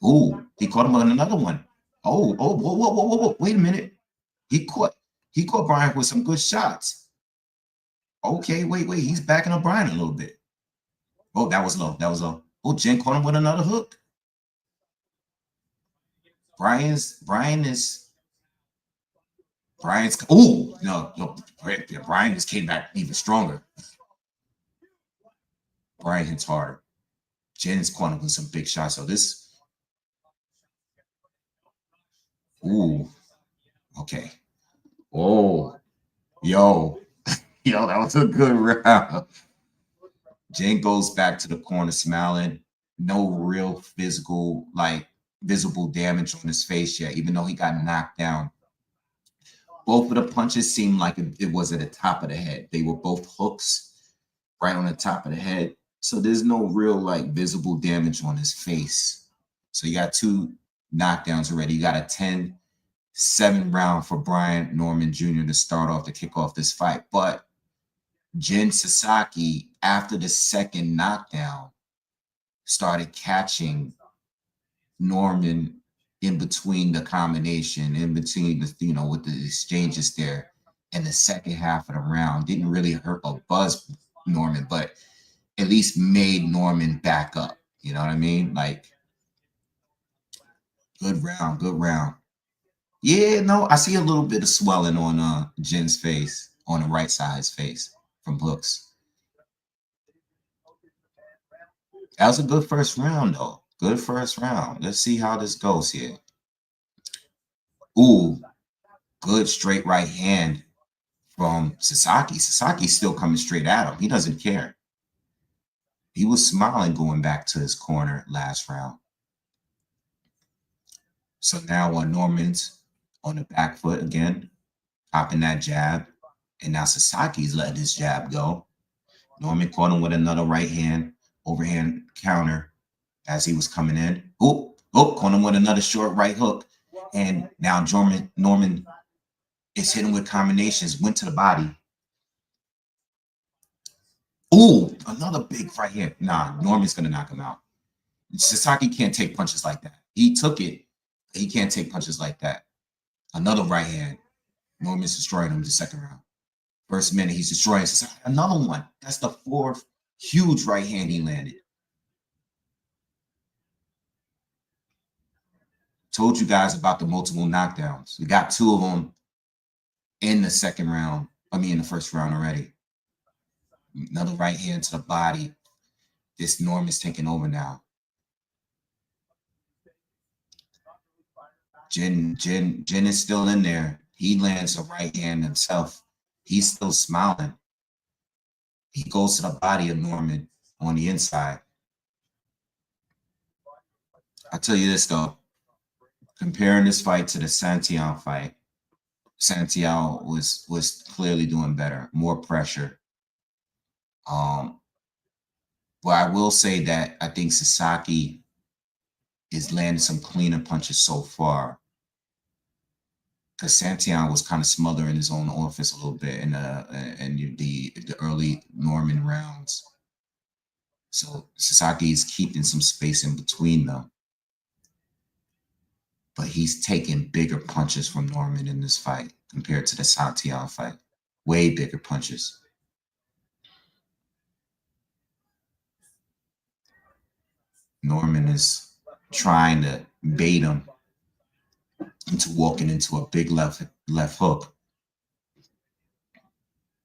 Ooh, he caught him on another one. Whoa. Wait a minute. He caught Brian with some good shots. Okay, wait. He's backing up Brian a little bit. Oh, that was low. Oh, Jin caught him with another hook. Brian's. Oh no. Brian just came back even stronger. Brian hits harder. Jin's caught him with some big shots. So this. Ooh. Okay. Oh, yo, that was a good round. Jin goes back to the corner smiling. No real visible damage on his face yet, even though he got knocked down. Both of the punches seemed like it was at the top of the head. They were both hooks right on the top of the head. So there's no real visible damage on his face. So you got 2 knockdowns already. You got a 10-7 round for Brian Norman Jr. to start off to kick off this fight. But Jin Sasaki, after the second knockdown, started catching Norman in between the combination, in between with the exchanges there. In the second half of the round, didn't really hurt or buzz Norman, but at least made Norman back up. You know what I mean? Good round. Yeah, no, I see a little bit of swelling on Jin's face, on the right side of his face from hooks. That was a good first round, though. Good first round. Let's see how this goes here. Ooh, good straight right hand from Sasaki. Sasaki's still coming straight at him. He doesn't care. He was smiling going back to his corner last round. So now Norman's on the back foot again, popping that jab. And now Sasaki's letting his jab go. Norman caught him with another right hand, overhand counter as he was coming in. Caught him with another short right hook. And now Norman is hitting with combinations, went to the body. Ooh, another big right hand. Nah, Norman's going to knock him out. Sasaki can't take punches like that. He took it. He can't take punches like that. Another right hand. Norman's destroying him the second round. First minute, he's destroying Sasaki. Another one. That's the 4th huge right hand he landed. Told you guys about the multiple knockdowns. We got 2 of them in the in the first round already. Another right hand to the body. This Norman's taking over now. Jin is still in there. He lands a right hand himself. He's still smiling. He goes to the body of Norman on the inside. I'll tell you this, though. Comparing this fight to the Santiago fight, Santiago was clearly doing better, more pressure. But I will say that I think Sasaki is landing some cleaner punches so far. Because Santiago was kind of smothering his own offense a little bit in the early Norman rounds. So Sasaki is keeping some space in between them. But he's taking bigger punches from Norman in this fight compared to the Santiago fight. Way bigger punches. Norman is trying to bait him into walking into a big left hook.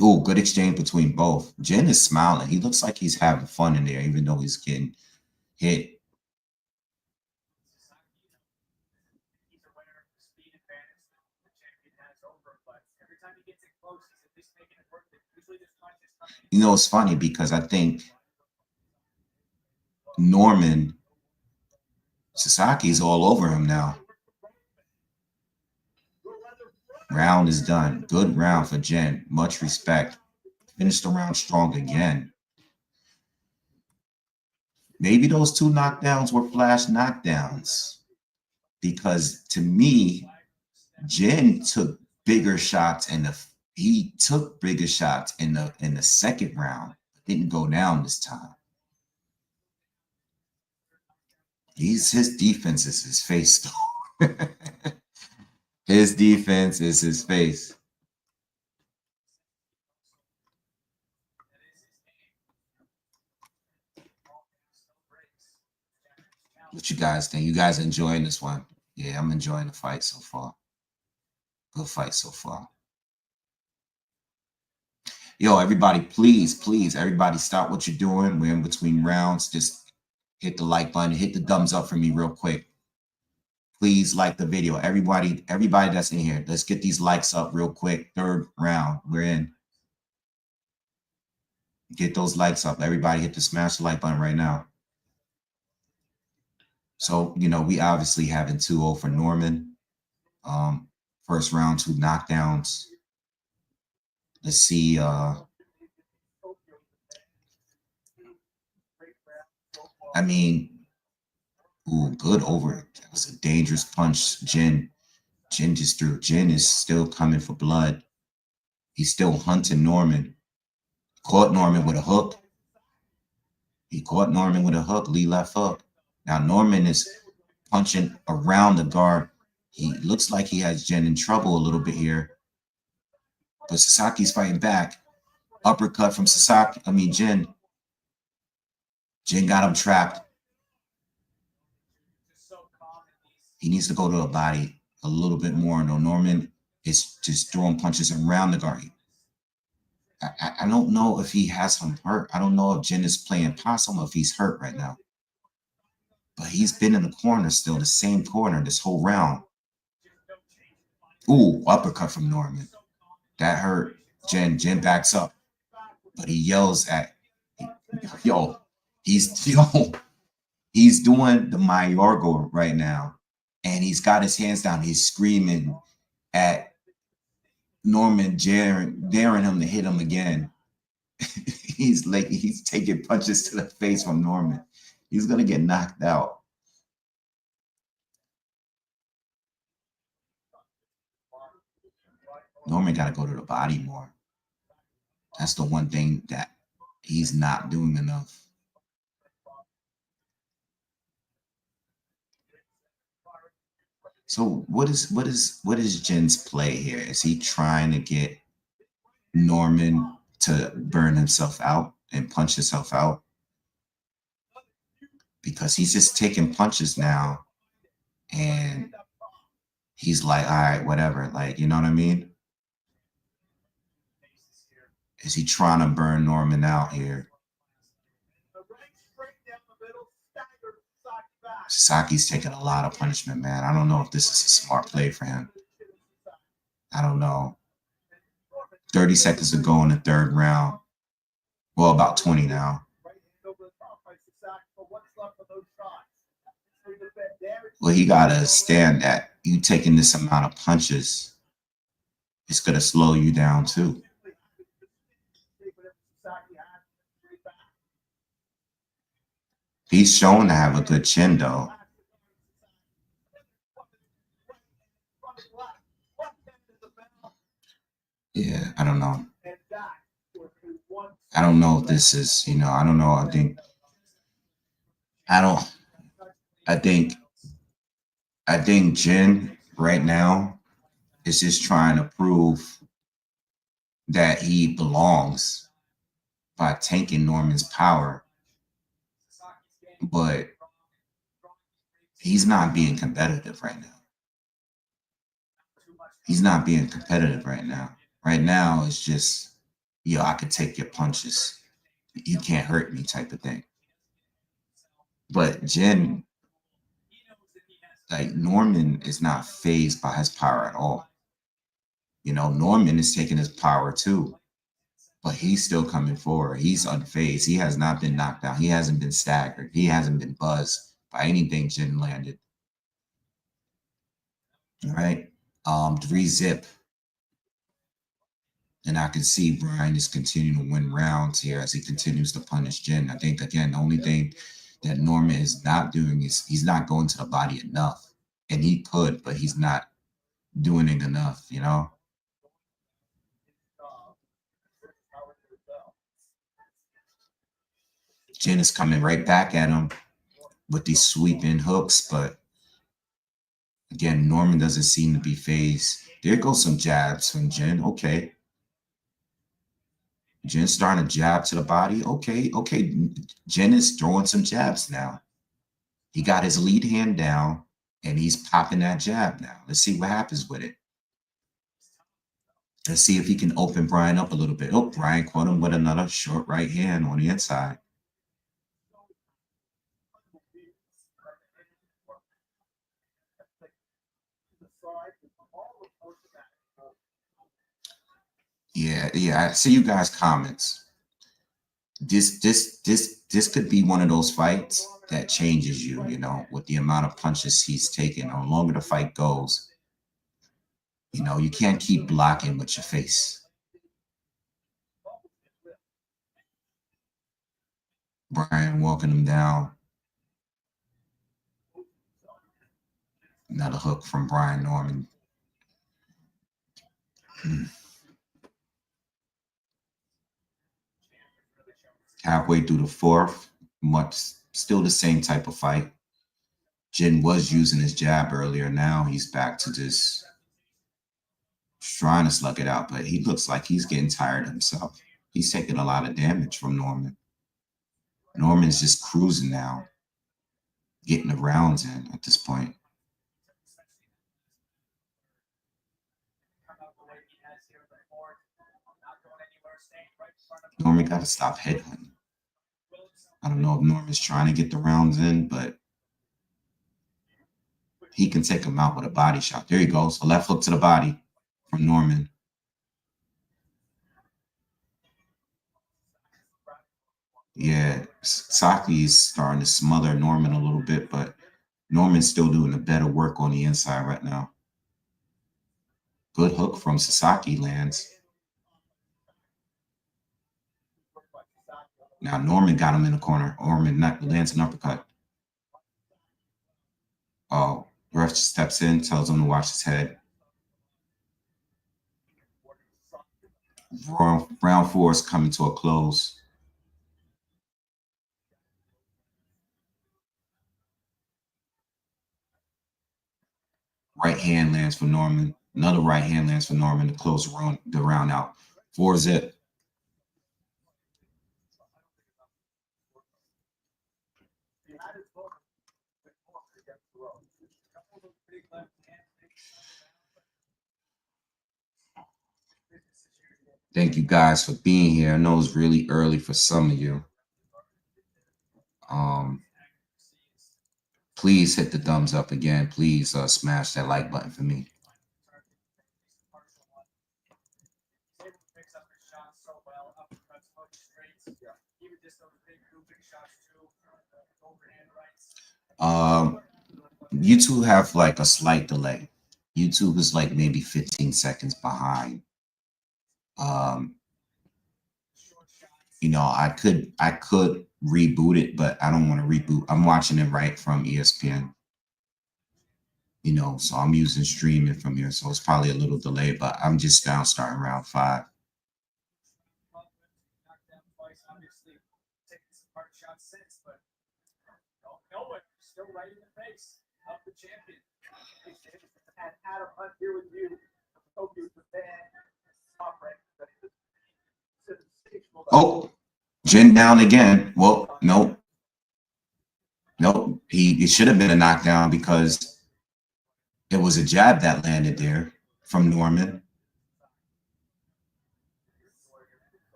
Oh, good exchange between both. Jin is smiling. He looks like he's having fun in there, even though he's getting hit. It's funny because I think Sasaki's all over him now. Round is done. Good round for Jen. Much respect. Finished the round strong again. Maybe those 2 knockdowns were flash knockdowns because to me, Jen took bigger shots in the second round. Didn't go down this time. His defense is his face though. His defense is his face. What you guys think? You guys enjoying this one? Yeah, I'm enjoying the fight so far. Good fight so far. Yo, everybody, please, everybody stop what you're doing. We're in between rounds. Just hit the like button, hit the thumbs up for me real quick. Please like the video. Everybody that's in here, let's get these likes up real quick. Third round, we're in. Get those likes up. Everybody hit the smash the like button right now. So, we obviously having 2-0 for Norman. First round, 2 knockdowns. Let's see. I mean, ooh, good over. That was a dangerous punch. Jen just threw. Jen is still coming for blood. He's still hunting Norman. Caught Norman with a hook. He caught Norman with a hook, Lee left hook. Now Norman is punching around the guard. He looks like he has Jen in trouble a little bit here. But Sasaki's fighting back. Uppercut from Sasaki. Jen. Jen got him trapped. He needs to go to the body a little bit more. No, Norman is just throwing punches around the guard. I don't know if he has him hurt. I don't know if Jen is playing possum or if he's hurt right now. But he's been in the corner still, the same corner this whole round. Ooh, uppercut from Norman. That hurt. Jen backs up. But he yells at, he's doing the Mayorga right now. And he's got his hands down. He's screaming at Norman, daring him to hit him again. he's taking punches to the face from Norman. He's gonna get knocked out. Norman got to go to the body more. That's the one thing that he's not doing enough. So what is Jen's play here? Is he trying to get Norman to burn himself out and punch himself out? Because he's just taking punches now and he's like, all right, whatever. Like, you know what I mean? Is he trying to burn Norman out here? Sasaki's taking a lot of punishment, man. I don't know if this is a smart play for him. I don't know. 30 seconds to go in the third round. Well, about 20 now. Well, he got to understand that you taking this amount of punches, it's going to slow you down too. He's shown to have a good chin, though. Yeah, I don't know. I don't know if this is, I don't know. I think Jen right now is just trying to prove that he belongs by tanking Norman's power. But he's not being competitive right now. He's not being competitive right now. Right now, it's just, I could take your punches. You can't hurt me type of thing. But Jen, like Norman is not fazed by his power at all. Norman is taking his power too. But he's still coming forward. He's unfazed. He has not been knocked down. He hasn't been staggered. He hasn't been buzzed by anything Jen landed. All right. 3-zip. And I can see Brian is continuing to win rounds here as he continues to punish Jin. I think, again, the only thing that Norman is not doing is he's not going to the body enough. And he could, but he's not doing it enough, you know? Jin is coming right back at him with these sweeping hooks, but again, Norman doesn't seem to be phased. There goes some jabs from Jin. Okay. Jin's starting to jab to the body. Okay. Jin is throwing some jabs now. He got his lead hand down, and he's popping that jab now. Let's see what happens with it. Let's see if he can open Brian up a little bit. Oh, Brian caught him with another short right hand on the inside. Yeah, I see you guys' comments. This could be one of those fights that changes you, you know, with the amount of punches he's taken. The longer the fight goes, you know, you can't keep blocking with your face. Brian walking him down. Another hook from Brian Norman. Halfway through the fourth, still the same type of fight. Jin was using his jab earlier. Now he's back to just trying to slug it out, but he looks like he's getting tired himself. He's taking a lot of damage from Norman. Norman's just cruising now, getting the rounds in at this point. Norman got to stop headhunting. I don't know if Norman's trying to get the rounds in, but he can take him out with a body shot. There he goes. A left hook to the body from Norman. Yeah, Sasaki is starting to smother Norman a little bit, but Norman's still doing the better work on the inside right now. Good hook from Sasaki lands. Now Norman got him in the corner. Norman lands an uppercut. Oh, ref steps in, tells him to watch his head. Round four is coming to a close. Right hand lands for Norman. Another right hand lands for Norman to close the round out. 4-zip. Thank you guys for being here. I know it's really early for some of you. Please hit the thumbs up again. Please smash that like button for me. YouTube have like a slight delay. YouTube is like maybe 15 seconds behind. You know, I could reboot it, but I don't want to reboot. I'm watching it right from ESPN. You know, so I'm using streaming from here, so it's probably a little delayed, but I'm just now starting round 5. Oh, Jin down again. Well, no. It should have been a knockdown because it was a jab that landed there from Norman.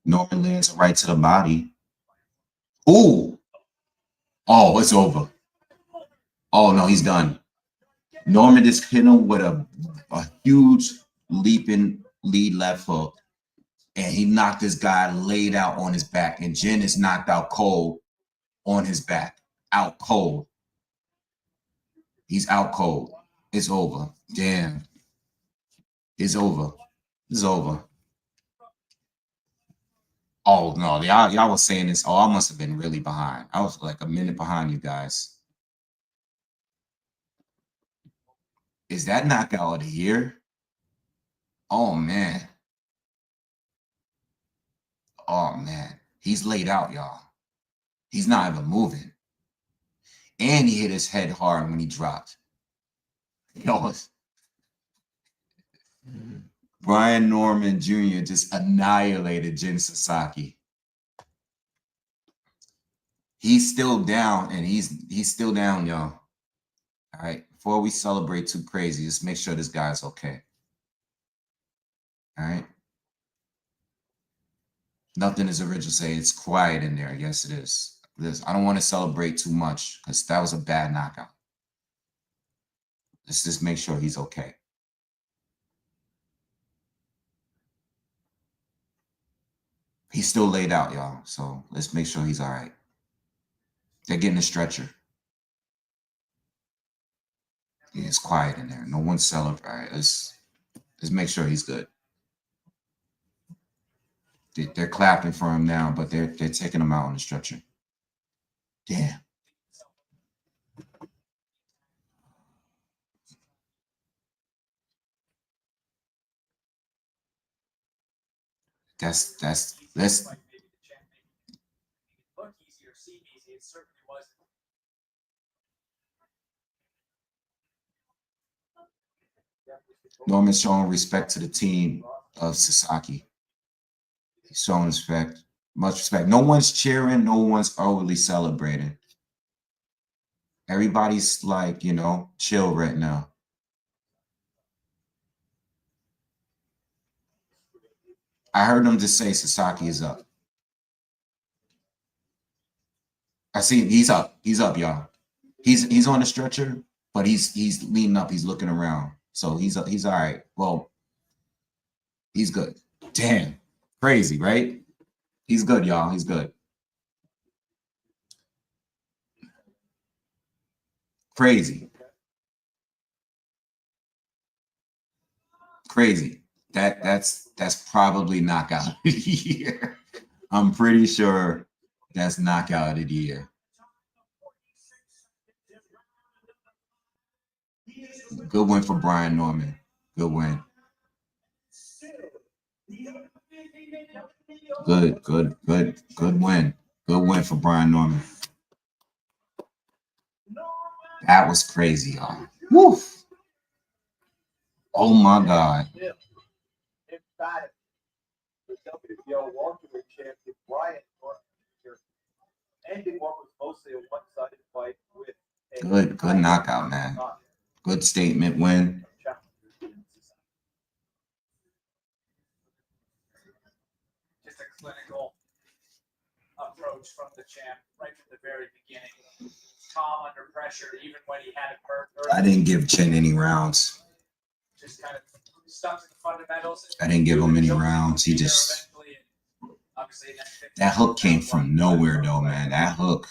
Norman lands right to the body. Ooh. Oh, it's over. Oh, no, he's done. Norman just hit him with a huge leaping lead left hook. And he knocked this guy laid out on his back. And Jin is knocked out cold on his back. Out cold. He's out cold. It's over. Damn. It's over. It's over. Oh no, y'all was saying this. Oh, I must have been really behind. I was like a minute behind you guys. Is that knockout of the year? Oh man. Oh man. He's laid out, y'all. He's not even moving. And he hit his head hard when he dropped. Yo, Brian Norman Jr. just annihilated Jin Sasaki. He's still down, and he's still down, y'all. All right. Before we celebrate too crazy, just make sure this guy's okay. All right. Nothing is original. Say it's quiet in there. Yes, it is. I don't want to celebrate too much because that was a bad knockout. Let's just make sure he's okay. He's still laid out, y'all. So let's make sure he's all right. They're getting a stretcher. Yeah, it's quiet in there. No one's celebrating. All right, let's make sure he's good. They're clapping for him now, but they're taking him out on the stretcher. Damn. Let's Norman's showing respect to the team of Sasaki. He's showing respect, much respect. No one's cheering, no one's overly celebrating. Everybody's like, chill right now. I heard them just say Sasaki is up. I see he's up. He's up, y'all. He's on the stretcher, but he's leaning up. He's looking around. So he's all right. Well, he's good. Damn. Crazy, right? He's good, y'all. He's good. Crazy. Crazy. That's probably knockout of the year. I'm pretty sure that's knockout of the year. Good win for Brian Norman. Good win. Good win. Good win for Brian Norman. That was crazy, y'all. Woof. Oh my God. Good knockout, man. Good statement win. Just a clinical approach from the champ right from the very beginning. Calm under pressure, even when he had it hurt. I didn't give Chen any rounds. Just kind of stuck to the fundamentals. I didn't give him any rounds. He just that hook came from nowhere, though, man. That hook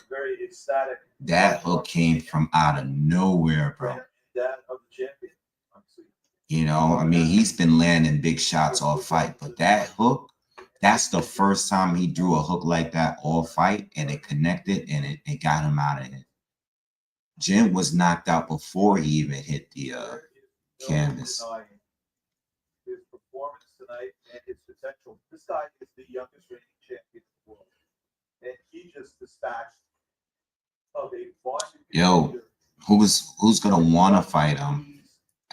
came from out of nowhere, bro. I mean, he's been landing big shots all fight, but that hook, that's the first time he drew a hook like that all fight, and it connected, and it got him out of it. Jin was knocked out before he even hit the canvas. His performance tonight and his potential. This guy is the youngest reigning champion in the world, and he just dispatched of a Yo, who's gonna want to fight him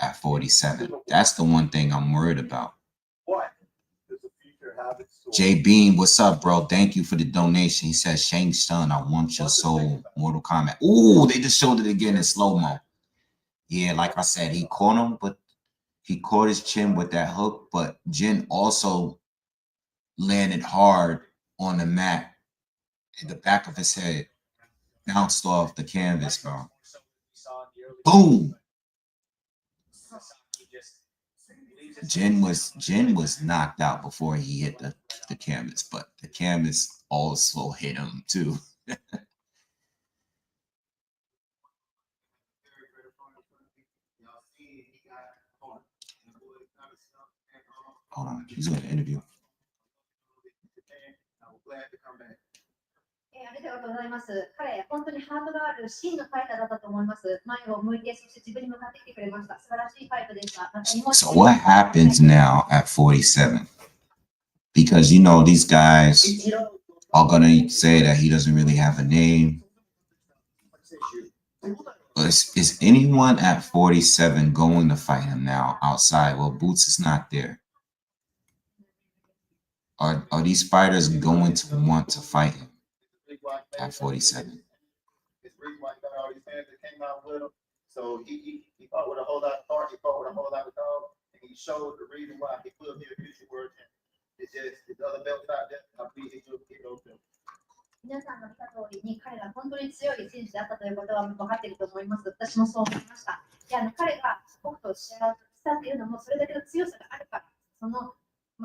at 47? That's the one thing I'm worried about. Jay Bean, what's up, bro? Thank you for the donation. He says, Shang Tsung, I want your soul. Mortal Kombat. Ooh, they just showed it again in slow-mo. Yeah, like I said, he caught him, but he caught his chin with that hook, but Jin also landed hard on the mat in the back of his head. Bounced off the canvas, bro. Boom. Jin was knocked out before he hit the canvas, but the canvas also hit him too. Hold on. He's doing an interview. I'm glad to come back. ありがとうございます。彼、本当にハートがある真のファイターだったと思います。前を向いて、そして自分に向かってきてくれました。素晴らしいファイトでした。So what happens now at 47? Because you know these guys are gonna say that he doesn't really have a name. Is anyone at 47 going to fight him now outside? Well, Boots is not there. Are these fighters going to want to fight him at 47? It's the reason why he got all these fans that came out with him. So he fought with a whole lot of heart. He fought with a whole lot of dog, and he showed the reason why he could be a future world champion. It's just the other belts out there. I believe he could get those belts. 皆さんが見た通りに彼が本当に強い選手だったということは分かっていると思います。私もそう思いました。彼が僕と試合をしたっていうのもそれだけの強さがあるから、その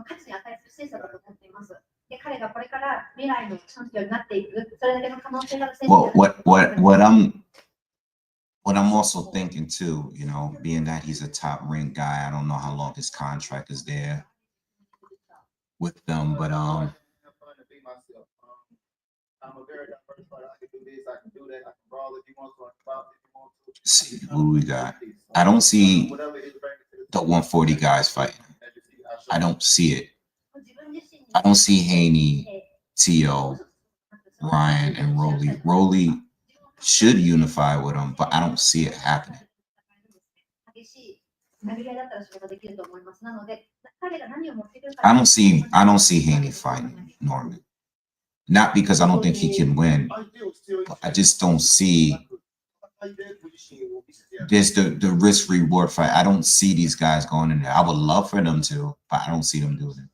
価値に値する選手だと思っています。で、彼がこれから未来のチャンピオンになっていく、それだけの可能性がある選手だと思います。What I'm also thinking too, you know, being that he's a top ring guy, I don't know how long his contract is there with them, but I'm a very diverse fighter. I can do this, I can do that, I can brawl if you want to, I can box if you want to. See who we got. I don't see the 140 guys fighting. I don't see it. I don't see Haney, T.O., Ryan, and Rolly. Rolly should unify with him, but I don't see it happening. I don't see Haney fighting Norman. Not because I don't think he can win, but I just don't see there's the risk reward fight. I don't see these guys going in there. I would love for them to, but I don't see them doing it.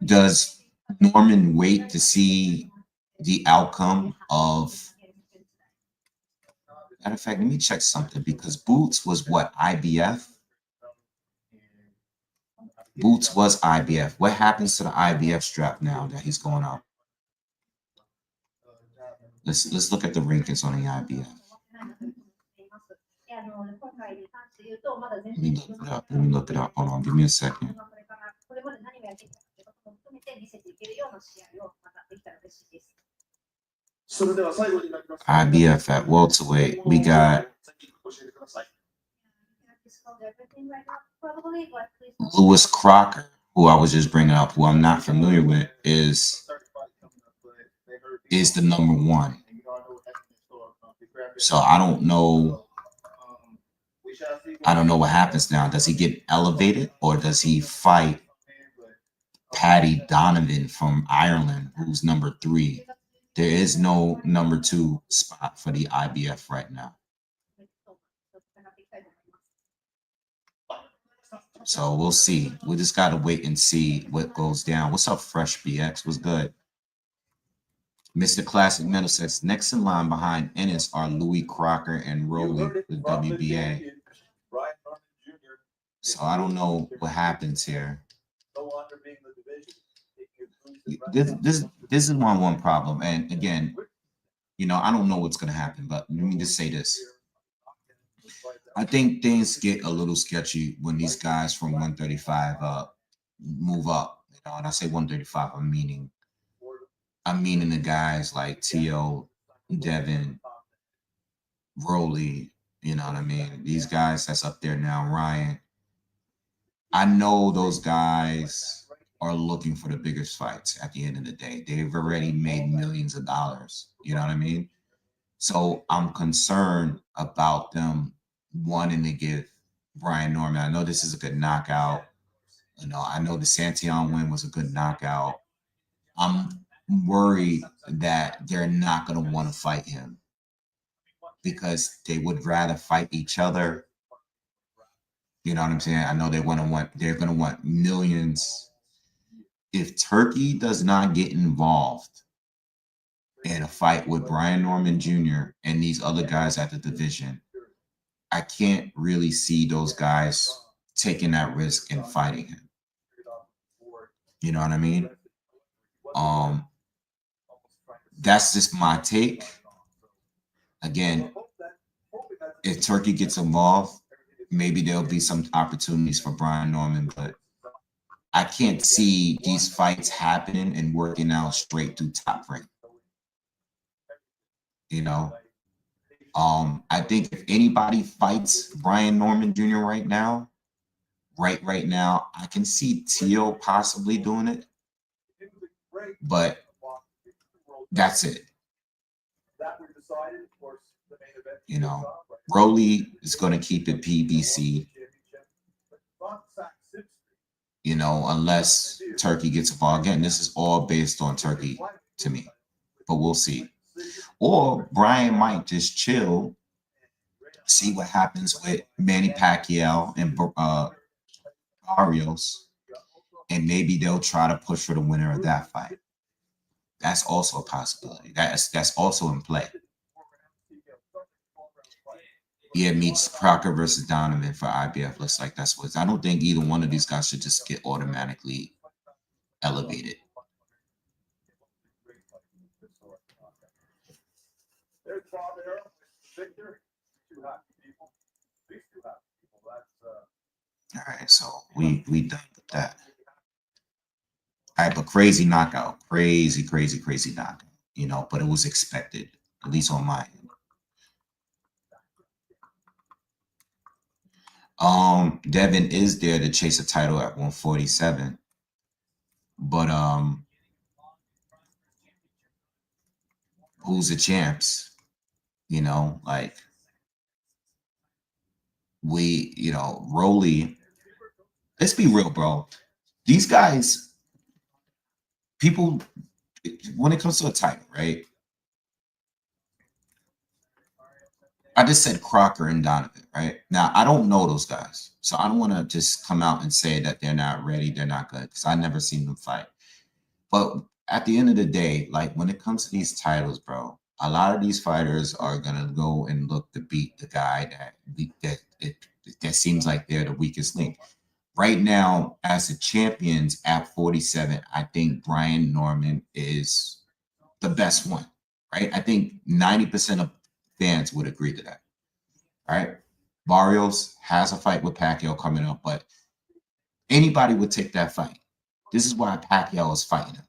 Does Norman wait to see the outcome of? Matter of fact, let me check something because Boots was what, IBF? Boots was IBF. What happens to the IBF strap now that he's going up? Let's look at the rankings on the IBF. Let me look it up. Hold on, give me a second. IBF at welterweight. We got Lewis Crocker, who I was just bringing up, who I'm not familiar with, is the number one. So I don't know what happens now. Does he get elevated or does he fight Paddy Donovan from Ireland, who's number 3? There is no number 2 spot for the IBF right now. So we'll see. We just got to wait and see what goes down. What's up, Fresh BX? What's good? Mr. Classic Metal says, next in line behind Ennis are Louis Crocker and Rolly, the WBA. So I don't know what happens here. This is one problem. And again, you know, I don't know what's going to happen, but let me just say this. I think things get a little sketchy when these guys from 135 move up. You know, and I say 135, I'm meaning the guys like T.O., Devin, Rolly, you know what I mean? These guys that's up there now, Ryan. I know those guys are looking for the biggest fights at the end of the day. They've already made millions of dollars, you know what I mean? So I'm concerned about them wanting to give Brian Norman. I know this is a good knockout. You know, I know the Santion win was a good knockout. I'm worried that they're not going to want to fight him because they would rather fight each other. You know what I'm saying? I know they're going to want millions. If Turkey does not get involved in a fight with Brian Norman Jr. and these other guys at the division, I can't really see those guys taking that risk and fighting him. You know what I mean? That's just my take. Again, if Turkey gets involved, maybe there'll be some opportunities for Brian Norman, but I can't see these fights happening and working out straight through Top Rank. You know, I think if anybody fights Brian Norman Jr. right now, I can see Teal possibly doing it, but that's it. You know, Rolly is going to keep it PBC. You know, unless Turkey gets involved. Again, this is all based on Turkey to me, but we'll see. Or Brian might just chill, see what happens with Manny Pacquiao and Barrios, and maybe they'll try to push for the winner of that fight. That's also a possibility. That's also in play. Yeah, meets Crocker versus Donovan for IBF. Looks like that's what. I don't think either one of these guys should just get automatically elevated. All right, so we done with that. All right, but crazy knockout, crazy knockout. You know, but it was expected, at least on my end. Devin is there to chase a title at 147, but who's the champs? You know, like Rolly. Let's be real, bro. These guys, people, when it comes to a title, right? I just said Crocker and Donovan, right? Now, I don't know those guys. So I don't want to just come out and say that they're not ready, they're not good, because I never seen them fight. But at the end of the day, like when it comes to these titles, bro, a lot of these fighters are going to go and look to beat the guy that seems like they're the weakest link. Right now, as the champions at 47, I think Brian Norman is the best one, right? I think 90% of fans would agree to that. All right. Barrios has a fight with Pacquiao coming up, but anybody would take that fight. This is why Pacquiao is fighting him.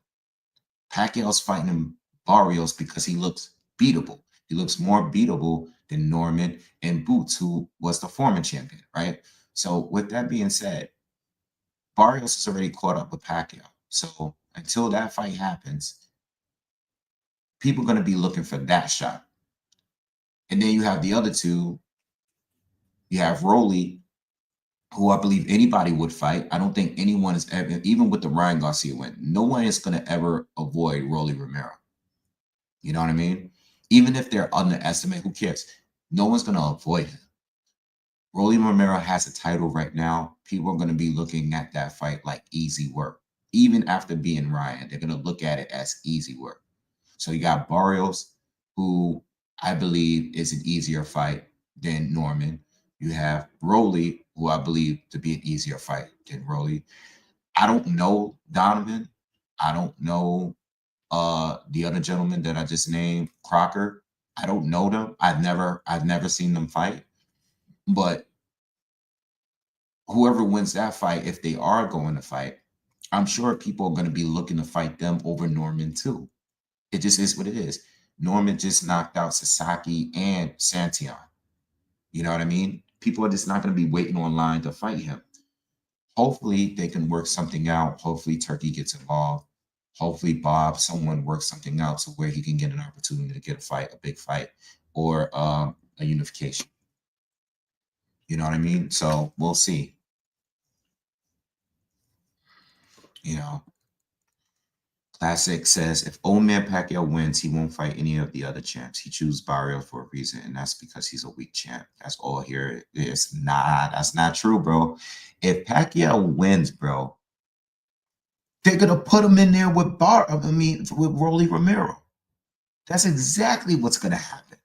Pacquiao's fighting him, Barrios, because he looks beatable. He looks more beatable than Norman and Boots, who was the former champion, right? So with that being said, Barrios is already caught up with Pacquiao. So until that fight happens, people are going to be looking for that shot. And then you have the other two. You have Rolly, who I believe anybody would fight. I don't think anyone is ever, even with the Ryan Garcia win, no one is going to ever avoid Rolly Romero. You know what I mean? Even if they're underestimated, who cares? No one's going to avoid him. Rolly Romero has a title right now. People are going to be looking at that fight like easy work. Even after being Ryan, they're going to look at it as easy work. So you got Barrios, who I believe is an easier fight than Norman. You have Rolly, who I believe to be an easier fight than Rolly. I don't know Donovan. I don't know the other gentleman that I just named, Crocker. I don't know them. I've never seen them fight. But whoever wins that fight, if they are going to fight, I'm sure people are going to be looking to fight them over Norman too. It just is what it is. Norman just knocked out Sasaki and Santion. You know what I mean? People are just not going to be waiting online to fight him. Hopefully they can work something out. Hopefully Turkey gets involved. Hopefully someone works something out to where he can get an opportunity to get a fight, a big fight, or a unification. You know what I mean? So we'll see. You know, Classic says if Old Man Pacquiao wins, he won't fight any of the other champs. He chooses Barrios for a reason, and that's because he's a weak champ. That's all here. It's not. That's not true, bro. If Pacquiao wins, bro, they're gonna put him in there with with Rolly Romero. That's exactly what's gonna happen.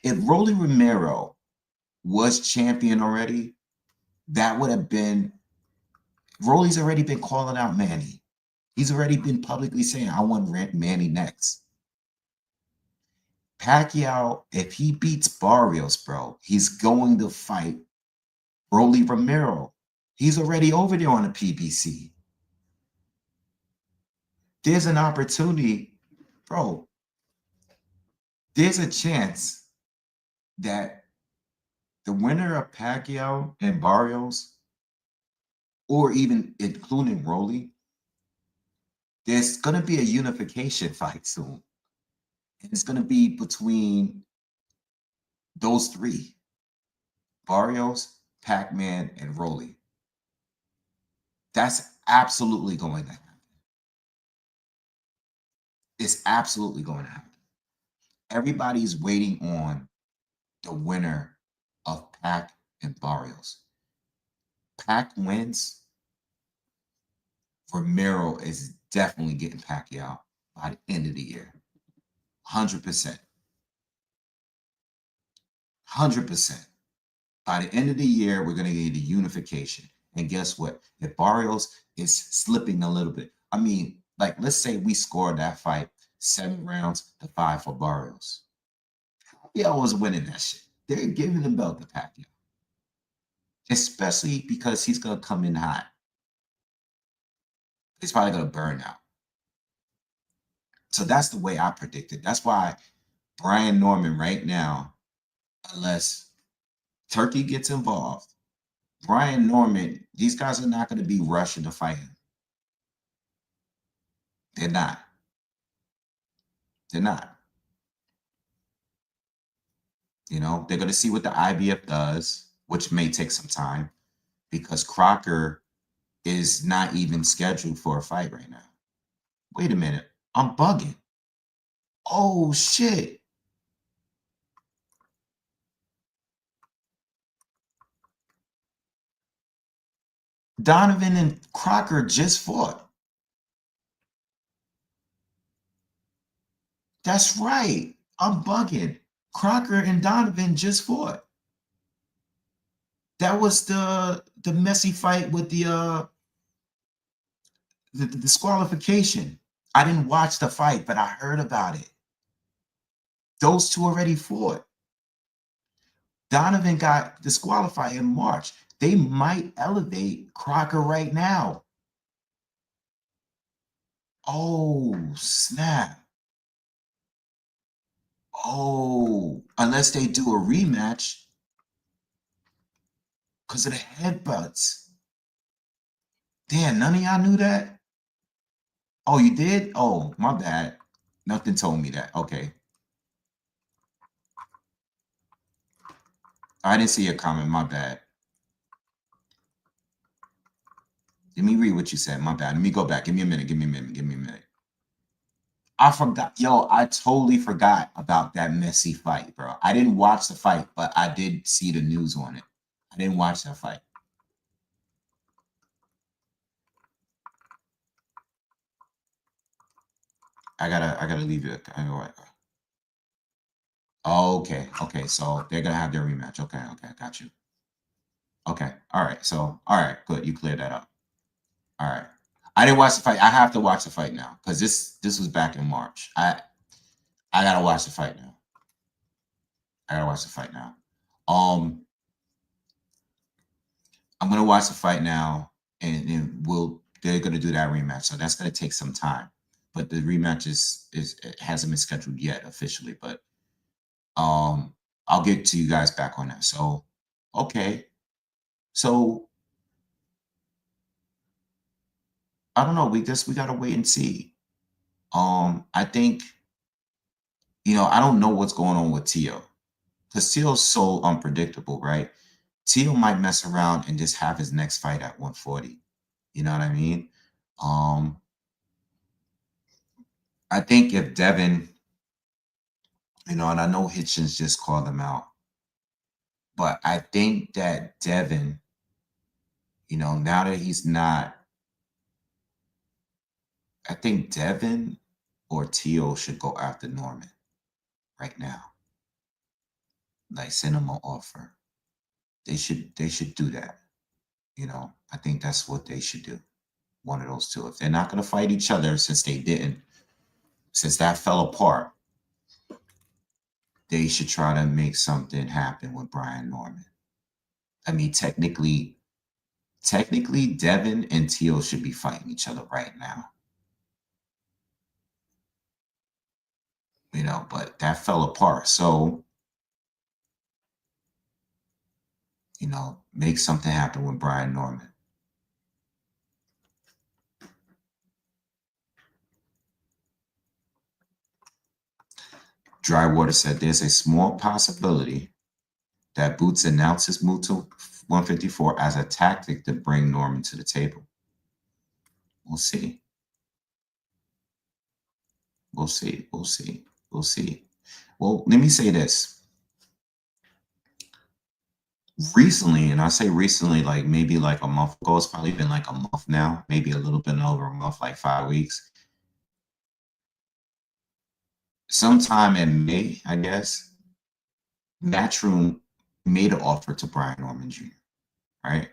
If Rolly Romero was champion already, that would have been. Rolly's already been calling out Manny. He's already been publicly saying, I want Manny next. Pacquiao, if he beats Barrios, bro, he's going to fight Rolly Romero. He's already over there on the PBC. There's an opportunity, bro. There's a chance that the winner of Pacquiao and Barrios, or even including Rolly, there's going to be a unification fight soon. And it's going to be between those three, Barrios, Pac-Man, and Rolly. That's absolutely going to happen. It's absolutely going to happen. Everybody's waiting on the winner of Pac and Barrios. Pac wins, Romero is definitely getting Pacquiao by the end of the year. 100%. 100%. By the end of the year, we're going to get a unification. And guess what? If Barrios is slipping a little bit, I mean, like, let's say we scored that fight 7 rounds to 5 for Barrios. Pacquiao was winning that shit. They're giving the belt to Pacquiao. Especially because he's going to come in hot. He's probably going to burn out. So that's the way I predicted. That's why Brian Norman right now, unless Turkey gets involved, Brian Norman, these guys are not going to be rushing to fight him. They're not. They're not. You know, they're going to see what the IBF does, which may take some time because Crocker is not even scheduled for a fight right now. Wait a minute. I'm bugging. Oh, shit. Donovan and Crocker just fought. That's right. I'm bugging. Crocker and Donovan just fought. That was the messy fight with the disqualification. I didn't watch the fight, but I heard about it. Those two already fought. Donovan got disqualified in March. They might elevate Crocker right now. Oh, snap. Oh, unless they do a rematch because of the headbutts. Damn, none of y'all knew that? Oh, you did? Oh, my bad. Nothing told me that. Okay. I didn't see your comment. My bad. Let me read what you said. My bad. Let me go back. Give me a minute. Give me a minute. Give me a minute. I forgot. Yo, I totally forgot about that messy fight, bro. I didn't watch the fight, but I did see the news on it. I didn't watch that fight. I gotta leave it. Oh, okay. Okay. So they're gonna have their rematch. Okay. Okay. Got you. Okay. All right. So, all right. Good. You cleared that up. All right. I didn't watch the fight. I have to watch the fight now because this was back in March. I gotta watch the fight now. I gotta watch the fight now. I'm gonna watch the fight now, and they're gonna do that rematch. So that's gonna take some time. But the rematch it hasn't been scheduled yet officially. But I'll get to you guys back on that. So okay. So I don't know. We gotta wait and see. I think, I don't know what's going on with Tio. Because Teal's so unpredictable, right? Teal might mess around and just have his next fight at 140. You know what I mean? I think if Devin, and I know Hitchens just called him out, but I think that Devin, now that he's not, I think Devin or Teal should go after Norman right now. Like, send him an offer. They should do that. I think that's what they should do. One of those two. If they're not going to fight each other, since that fell apart, they should try to make something happen with Brian Norman. I mean, technically, Devin and Teal should be fighting each other right now. You know, but that fell apart. So, you know, make something happen with Brian Norman. Drywater said there's a small possibility that Boots announced his move to 154 as a tactic to bring Norman to the table. We'll see. We'll see. We'll see. We'll see. Well, let me say this. Recently, and I say recently, like maybe like a month ago, it's probably been like a month now, maybe a little bit over a month, like 5 weeks. Sometime in May, I guess, Matchroom made an offer to Brian Norman Jr., right?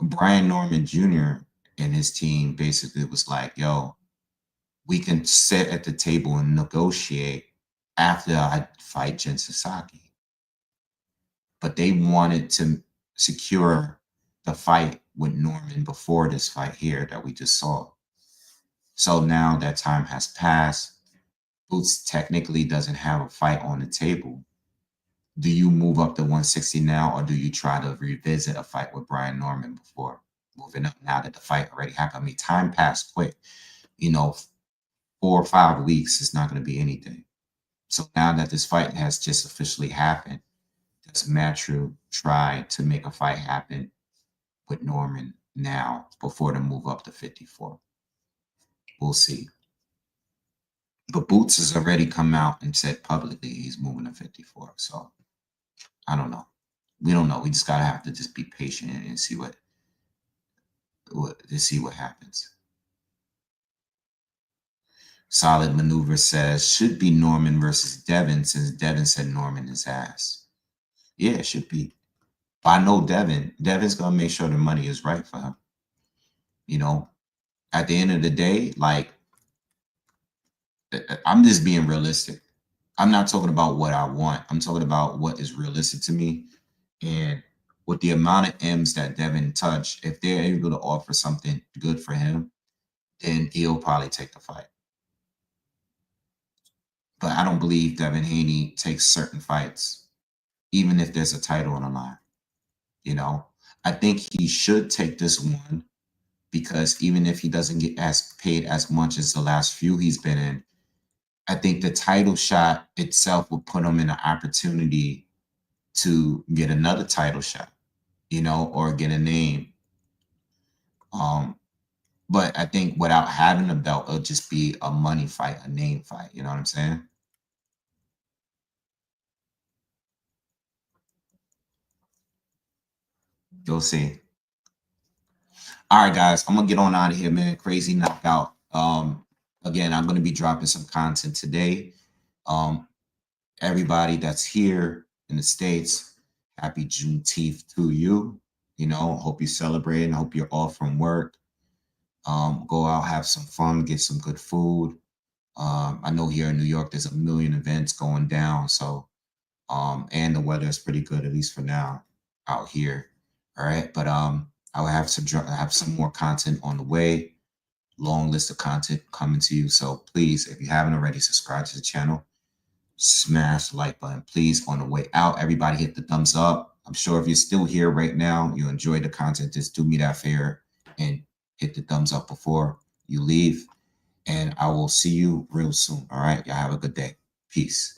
Brian Norman Jr. and his team basically was like, yo, we can sit at the table and negotiate after I fight Jen Sasaki. But they wanted to secure the fight with Norman before this fight here that we just saw. So now that time has passed. Boots technically doesn't have a fight on the table. Do you move up to 160 now, or do you try to revisit a fight with Brian Norman before moving up now that the fight already happened? I mean, time passed quick. You know, 4 or 5 weeks is not going to be anything. So now that this fight has just officially happened, does Matchroom try to make a fight happen with Norman now before the move up to 54? We'll see. But Boots has already come out and said publicly he's moving to 54. So I don't know. We don't know. We just gotta have to just be patient and see what happens. Solid Maneuver says should be Norman versus Devin, since Devin said Norman is ass. Yeah, it should be. But I know Devin's gonna make sure the money is right for him. You know, at the end of the day, like, I'm just being realistic. I'm not talking about what I want. I'm talking about what is realistic to me. And with the amount of M's that Devin touched, if they're able to offer something good for him, then he'll probably take the fight. But I don't believe Devin Haney takes certain fights, even if there's a title on the line. You know, I think he should take this one, because even if he doesn't get paid as much as the last few he's been in, I think the title shot itself will put him in an opportunity to get another title shot, you know, or get a name. But I think without having a belt, it'll just be a money fight, a name fight. You know what I'm saying? You'll see. All right, guys, I'm gonna get on out of here, man. Crazy knockout. Again, I'm gonna be dropping some content today. Everybody that's here in the States, happy Juneteenth to you. You know, hope you celebrate and hope you're off from work. Go out, have some fun, get some good food. I know here in New York, there's a million events going down. So, and the weather is pretty good, at least for now, out here. All right, but I'll have some more content on the way. Long list of content coming to you. So please, if you haven't already, subscribe to the channel. Smash the like button, please. On the way out, everybody hit the thumbs up. I'm sure if you're still here right now, you enjoy the content, just do me that favor and hit the thumbs up before you leave. And I will see you real soon. All right, y'all have a good day. Peace.